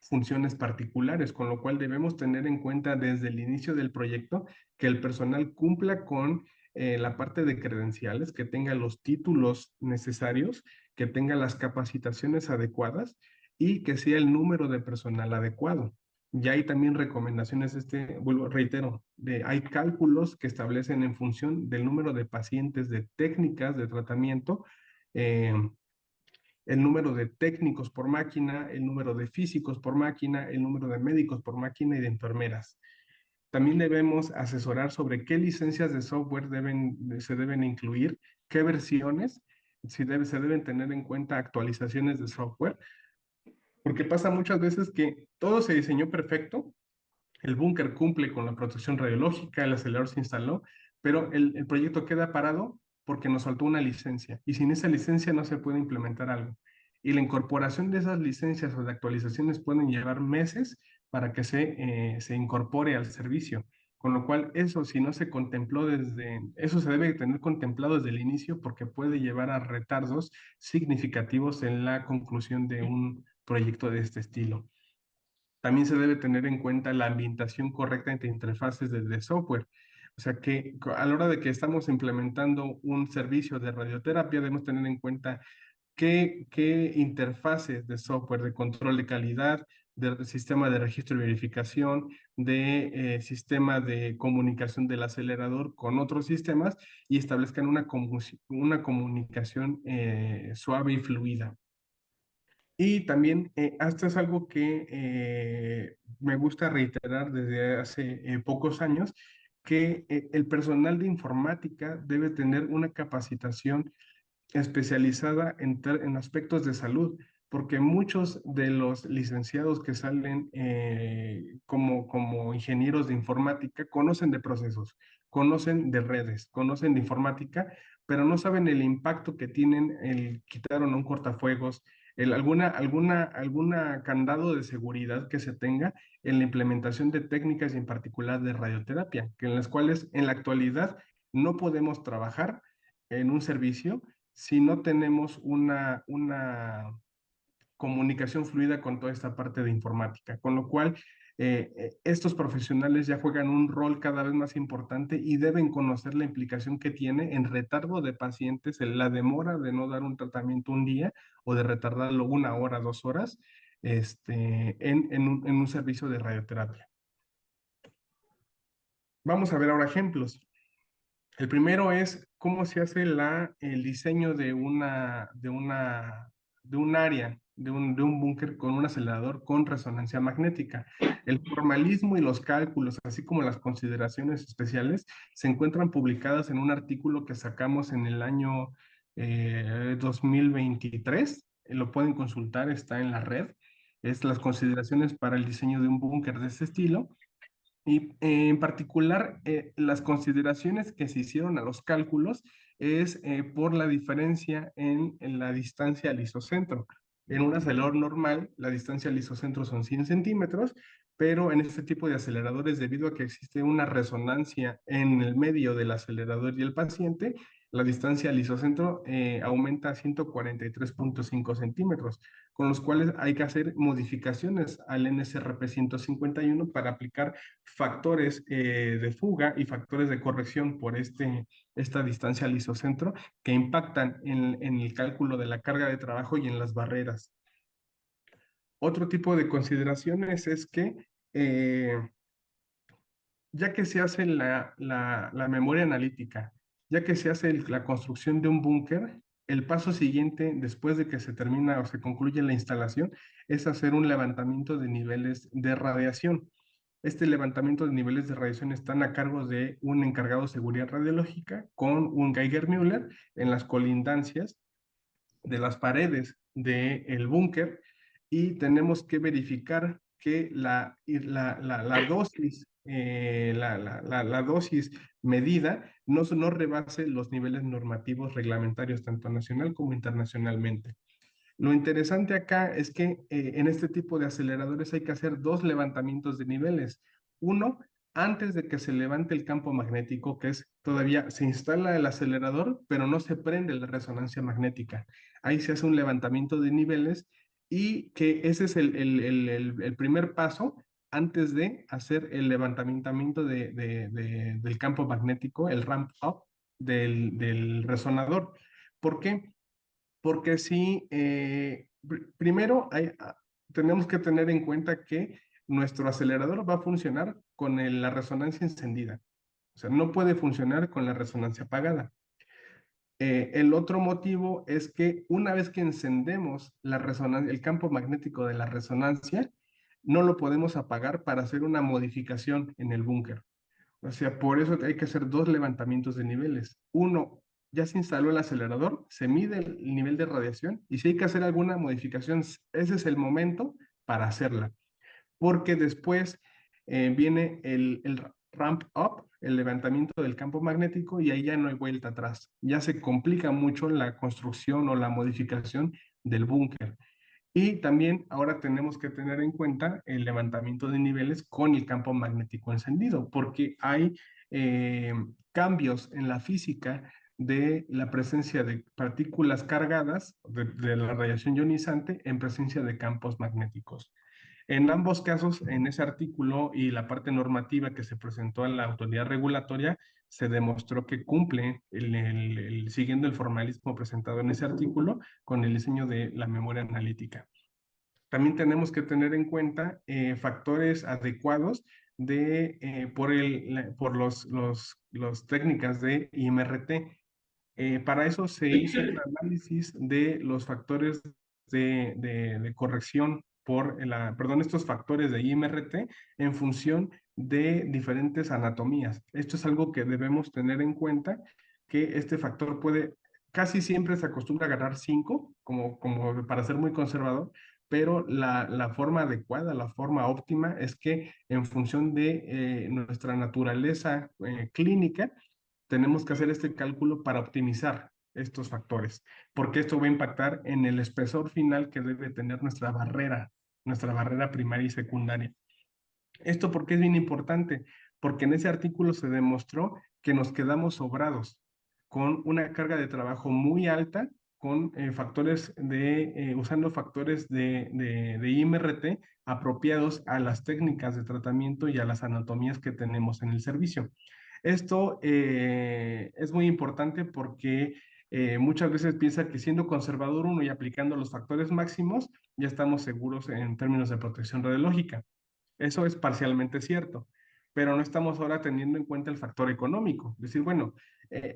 funciones particulares, con lo cual debemos tener en cuenta desde el inicio del proyecto que el personal cumpla con la parte de credenciales, que tenga los títulos necesarios, que tenga las capacitaciones adecuadas y que sea el número de personal adecuado. Ya hay también recomendaciones, reitero, hay cálculos que establecen en función del número de pacientes, de técnicas de tratamiento, eh, el número de técnicos por máquina, el número de físicos por máquina, el número de médicos por máquina y de enfermeras. También debemos asesorar sobre qué licencias de software se deben incluir, qué versiones, se deben tener en cuenta actualizaciones de software, porque pasa muchas veces que todo se diseñó perfecto, el búnker cumple con la protección radiológica, el acelerador se instaló, pero el proyecto queda parado porque nos faltó una licencia y sin esa licencia no se puede implementar algo. Y la incorporación de esas licencias o de actualizaciones pueden llevar meses para que se incorpore al servicio. Con lo cual, eso si no se contempló eso se debe tener contemplado desde el inicio porque puede llevar a retardos significativos en la conclusión de un proyecto de este estilo. También se debe tener en cuenta la ambientación correcta entre interfaces de software. O sea que a la hora de que estamos implementando un servicio de radioterapia, debemos tener en cuenta qué interfaces de software, de control de calidad, de sistema de registro y verificación, de sistema de comunicación del acelerador con otros sistemas y establezcan una comunicación suave y fluida. Y también, esto es algo que me gusta reiterar desde hace pocos años, que el personal de informática debe tener una capacitación especializada en aspectos de salud, porque muchos de los licenciados que salen como ingenieros de informática conocen de procesos, conocen de redes, conocen de informática, pero no saben el impacto que tienen el quitar o no un cortafuegos, alguna candado de seguridad que se tenga en la implementación de técnicas y en particular de radioterapia, que en las cuales en la actualidad no podemos trabajar en un servicio si no tenemos una comunicación fluida con toda esta parte de informática, con lo cual estos profesionales ya juegan un rol cada vez más importante y deben conocer la implicación que tiene en retardo de pacientes, en la demora de no dar un tratamiento un día o de retardarlo 1 hora, 2 horas, en un servicio de radioterapia. Vamos a ver ahora ejemplos. El primero es cómo se hace el diseño de un área, de un búnker con un acelerador con resonancia magnética. El formalismo y los cálculos, así como las consideraciones especiales, se encuentran publicadas en un artículo que sacamos en el año 2023. Lo pueden consultar, está en la red. Es las consideraciones para el diseño de un búnker de este estilo. Y en particular, las consideraciones que se hicieron a los cálculos es por la diferencia en la distancia al isocentro. En un acelerador normal, la distancia al isocentro son 100 centímetros, pero en este tipo de aceleradores, debido a que existe una resonancia en el medio del acelerador y el paciente, la distancia al isocentro aumenta a 143.5 centímetros, con los cuales hay que hacer modificaciones al NSRP 151 para aplicar factores de fuga y factores de corrección por esta distancia al isocentro que impactan en el cálculo de la carga de trabajo y en las barreras. Otro tipo de consideraciones es que ya que se hace la memoria analítica, ya que se hace la construcción de un búnker, el paso siguiente, después de que se termina o se concluye la instalación, es hacer un levantamiento de niveles de radiación. Este levantamiento de niveles de radiación están a cargo de un encargado de seguridad radiológica con un Geiger-Müller en las colindancias de las paredes del búnker, y tenemos que verificar que la dosis, la dosis medida no rebase los niveles normativos reglamentarios tanto nacional como internacionalmente. Lo interesante acá es que en este tipo de aceleradores hay que hacer dos levantamientos de niveles. Uno, antes de que se levante el campo magnético, que es todavía se instala el acelerador, pero no se prende la resonancia magnética. Ahí se hace un levantamiento de niveles, y que ese es el primer paso antes de hacer el levantamiento del campo magnético, el ramp up del resonador. ¿Por qué? Porque sí, primero tenemos que tener en cuenta que nuestro acelerador va a funcionar con la resonancia encendida. O sea, no puede funcionar con la resonancia apagada. El otro motivo es que una vez que encendemos el campo magnético de la resonancia, no lo podemos apagar para hacer una modificación en el búnker. O sea, por eso hay que hacer dos levantamientos de niveles. Uno, ya se instaló el acelerador, se mide el nivel de radiación, y si hay que hacer alguna modificación, ese es el momento para hacerla. Porque después viene el ramp up, el levantamiento del campo magnético, y ahí ya no hay vuelta atrás. Ya se complica mucho la construcción o la modificación del búnker. Y también ahora tenemos que tener en cuenta el levantamiento de niveles con el campo magnético encendido, porque hay cambios en la física de la presencia de partículas cargadas de la radiación ionizante en presencia de campos magnéticos. En ambos casos, en ese artículo y la parte normativa que se presentó a la autoridad regulatoria, se demostró que cumple siguiendo el formalismo presentado en ese artículo con el diseño de la memoria analítica. También tenemos que tener en cuenta factores adecuados por los técnicas de IMRT. Para eso se hizo un análisis de los factores de corrección perdón, estos factores de IMRT en función de diferentes anatomías. Esto es algo que debemos tener en cuenta, que este factor casi siempre se acostumbra a agarrar 5, como para ser muy conservador, pero la forma adecuada, la forma óptima es que en función de nuestra naturaleza clínica, tenemos que hacer este cálculo para optimizar estos factores, porque esto va a impactar en el espesor final que debe tener nuestra barrera primaria y secundaria. ¿Esto por qué es bien importante? Porque en ese artículo se demostró que nos quedamos sobrados con una carga de trabajo muy alta, con usando factores de IMRT apropiados a las técnicas de tratamiento y a las anatomías que tenemos en el servicio. Esto es muy importante porque muchas veces piensa que siendo conservador uno y aplicando los factores máximos, ya estamos seguros en términos de protección radiológica. Eso es parcialmente cierto, pero no estamos ahora teniendo en cuenta el factor económico. Es decir, bueno,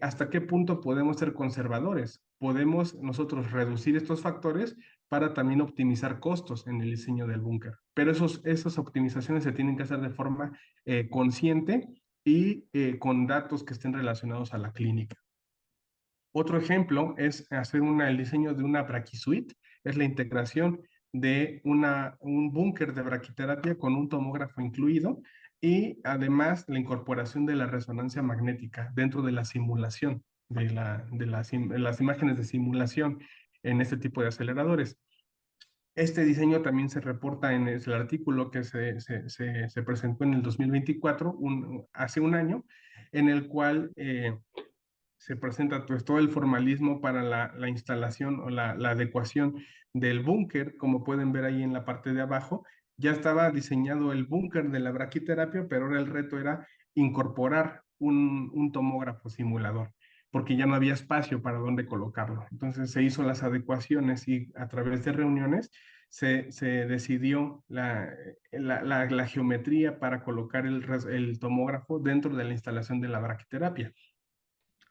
¿hasta qué punto podemos ser conservadores? Podemos nosotros reducir estos factores para también optimizar costos en el diseño del búnker. Pero esas optimizaciones se tienen que hacer de forma consciente y con datos que estén relacionados a la clínica. Otro ejemplo es hacer el diseño de una braquisuite, es la integración de un búnker de braquiterapia con un tomógrafo incluido, y además la incorporación de la resonancia magnética dentro de la simulación, de las imágenes de simulación en este tipo de aceleradores. Este diseño también se reporta en el artículo que se presentó en el 2024, hace un año, en el cual se presenta pues, todo el formalismo para la instalación o la adecuación del búnker. Como pueden ver ahí en la parte de abajo, ya estaba diseñado el búnker de la braquiterapia, pero ahora el reto era incorporar un tomógrafo simulador, porque ya no había espacio para dónde colocarlo. Entonces se hizo las adecuaciones, y a través de reuniones se decidió la geometría para colocar el tomógrafo dentro de la instalación de la braquiterapia.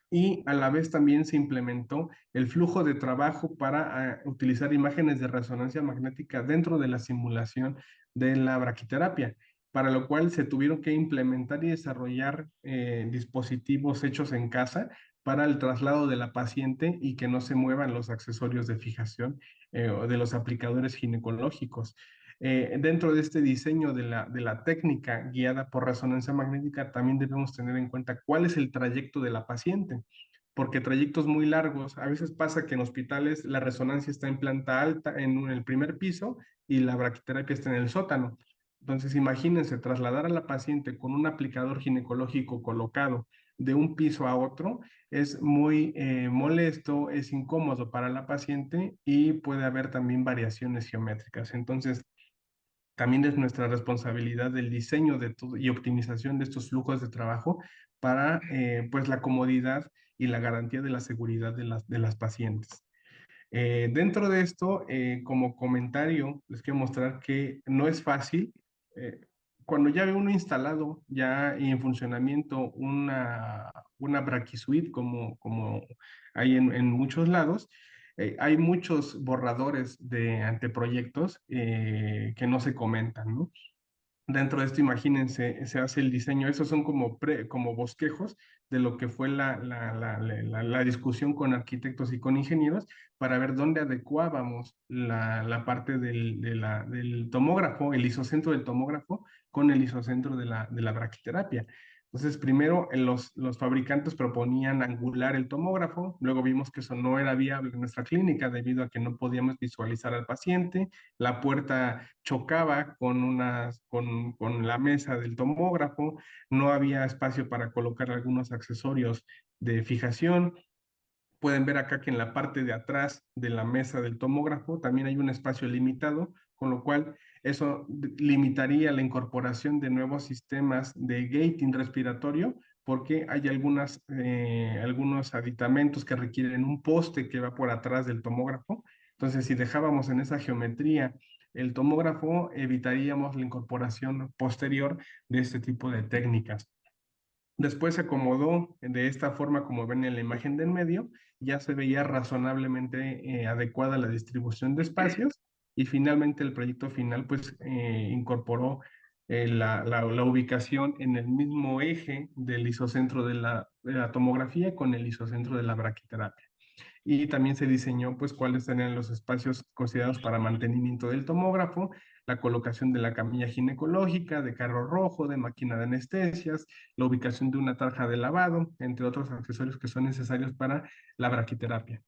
Y a la vez también se implementó el flujo de trabajo para utilizar imágenes de resonancia magnética dentro de la simulación de la braquiterapia, para lo cual se tuvieron que implementar y desarrollar dispositivos hechos en casa para el traslado de la paciente y que no se muevan los accesorios de fijación o de los aplicadores ginecológicos. Dentro de este diseño de la técnica guiada por resonancia magnética, también debemos tener en cuenta cuál es el trayecto de la paciente, porque trayectos muy largos, a veces pasa que en hospitales la resonancia está en planta alta, en el primer piso, y la braquiterapia está en el sótano. Entonces, imagínense trasladar a la paciente con un aplicador ginecológico colocado de un piso a otro, es muy molesto, es incómodo para la paciente y puede haber también variaciones geométricas. Entonces, también es nuestra responsabilidad el diseño de todo y optimización de estos flujos de trabajo para pues la comodidad y la garantía de la seguridad de las pacientes. Dentro de esto, como comentario, les quiero mostrar que no es fácil. eh, Cuando ya ve uno instalado, ya en funcionamiento, una BraquiSuite como hay en muchos lados, hay muchos borradores de anteproyectos que no se comentan, ¿no? Dentro de esto, imagínense, se hace el diseño, esos son como bosquejos de lo que fue la discusión con arquitectos y con ingenieros para ver dónde adecuábamos la parte del tomógrafo, el isocentro del tomógrafo con el isocentro de la braquiterapia. Entonces, primero los fabricantes proponían angular el tomógrafo, luego vimos que eso no era viable en nuestra clínica debido a que no podíamos visualizar al paciente, la puerta chocaba con la mesa del tomógrafo, no había espacio para colocar algunos accesorios de fijación. Pueden ver acá que en la parte de atrás de la mesa del tomógrafo también hay un espacio limitado, con lo cual eso limitaría la incorporación de nuevos sistemas de gating respiratorio, porque hay algunos aditamentos que requieren un poste que va por atrás del tomógrafo. Entonces, si dejábamos en esa geometría el tomógrafo, evitaríamos la incorporación posterior de este tipo de técnicas. Después se acomodó de esta forma como ven en la imagen del medio, ya se veía razonablemente adecuada la distribución de espacios y finalmente el proyecto final pues incorporó la ubicación en el mismo eje del isocentro de la tomografía con el isocentro de la braquiterapia. Y también se diseñó pues cuáles serían los espacios considerados para mantenimiento del tomógrafo, la colocación de la camilla ginecológica, de carro rojo, de máquina de anestesias, la ubicación de una tarja de lavado, entre otros accesorios que son necesarios para la braquiterapia.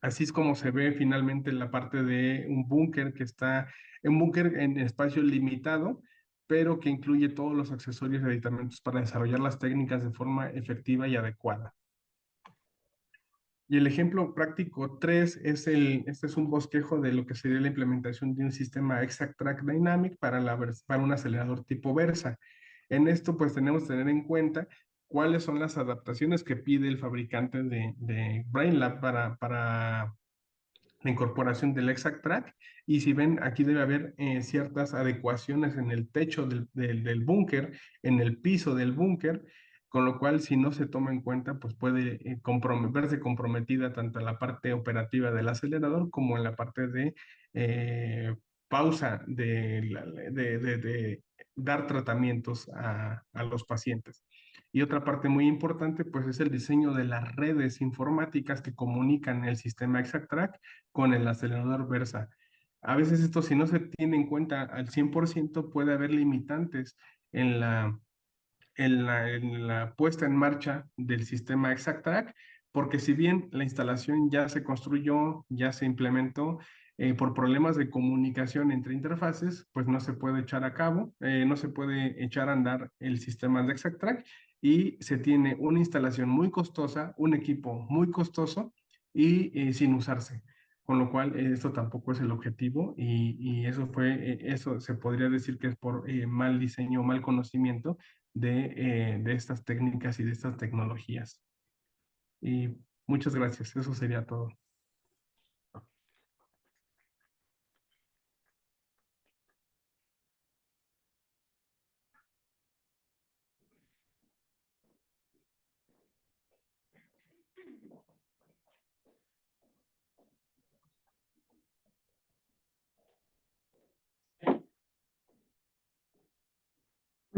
Así es como se ve finalmente la parte de un búnker que está, un búnker en espacio limitado, pero que incluye todos los accesorios y aditamentos para desarrollar las técnicas de forma efectiva y adecuada. Y el ejemplo práctico 3 este es un bosquejo de lo que sería la implementación de un sistema Exact Track Dynamic para un acelerador tipo Versa. En esto, pues tenemos que tener en cuenta cuáles son las adaptaciones que pide el fabricante de Brainlab para la incorporación del Exact Track. Y si ven, aquí debe haber ciertas adecuaciones en el techo del búnker, en el piso del búnker, con lo cual si no se toma en cuenta, pues puede verse comprometida tanto en la parte operativa del acelerador como en la parte de pausa de dar tratamientos a los pacientes. Y otra parte muy importante, pues es el diseño de las redes informáticas que comunican el sistema ExactTrack con el acelerador Versa. A veces esto, si no se tiene en cuenta al 100%, puede haber limitantes en la puesta en marcha del sistema ExactTrack, porque si bien la instalación ya se construyó, ya se implementó, por problemas de comunicación entre interfaces, pues no se puede echar a cabo, no se puede echar a andar el sistema de ExactTrack y se tiene una instalación muy costosa, un equipo muy costoso y sin usarse. Con lo cual, esto tampoco es el objetivo y eso se podría decir que es por mal diseño, mal conocimiento de estas técnicas y de estas tecnologías. Y muchas gracias, eso sería todo.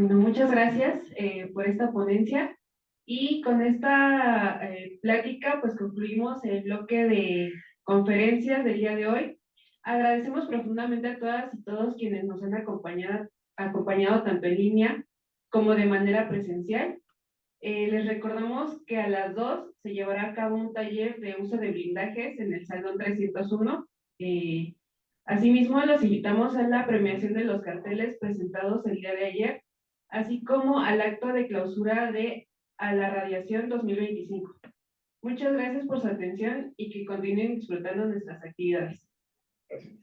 Bueno, muchas gracias por esta ponencia y con esta plática pues concluimos el bloque de conferencias del día de hoy. Agradecemos profundamente a todas y todos quienes nos han acompañado tanto en línea como de manera presencial. Les recordamos que a las 2 se llevará a cabo un taller de uso de blindajes en el Salón 301. Asimismo, los invitamos a la premiación de los carteles presentados el día de ayer, así como al acto de clausura de A la Radiación 2025. Muchas gracias por su atención y que continúen disfrutando nuestras actividades. Gracias.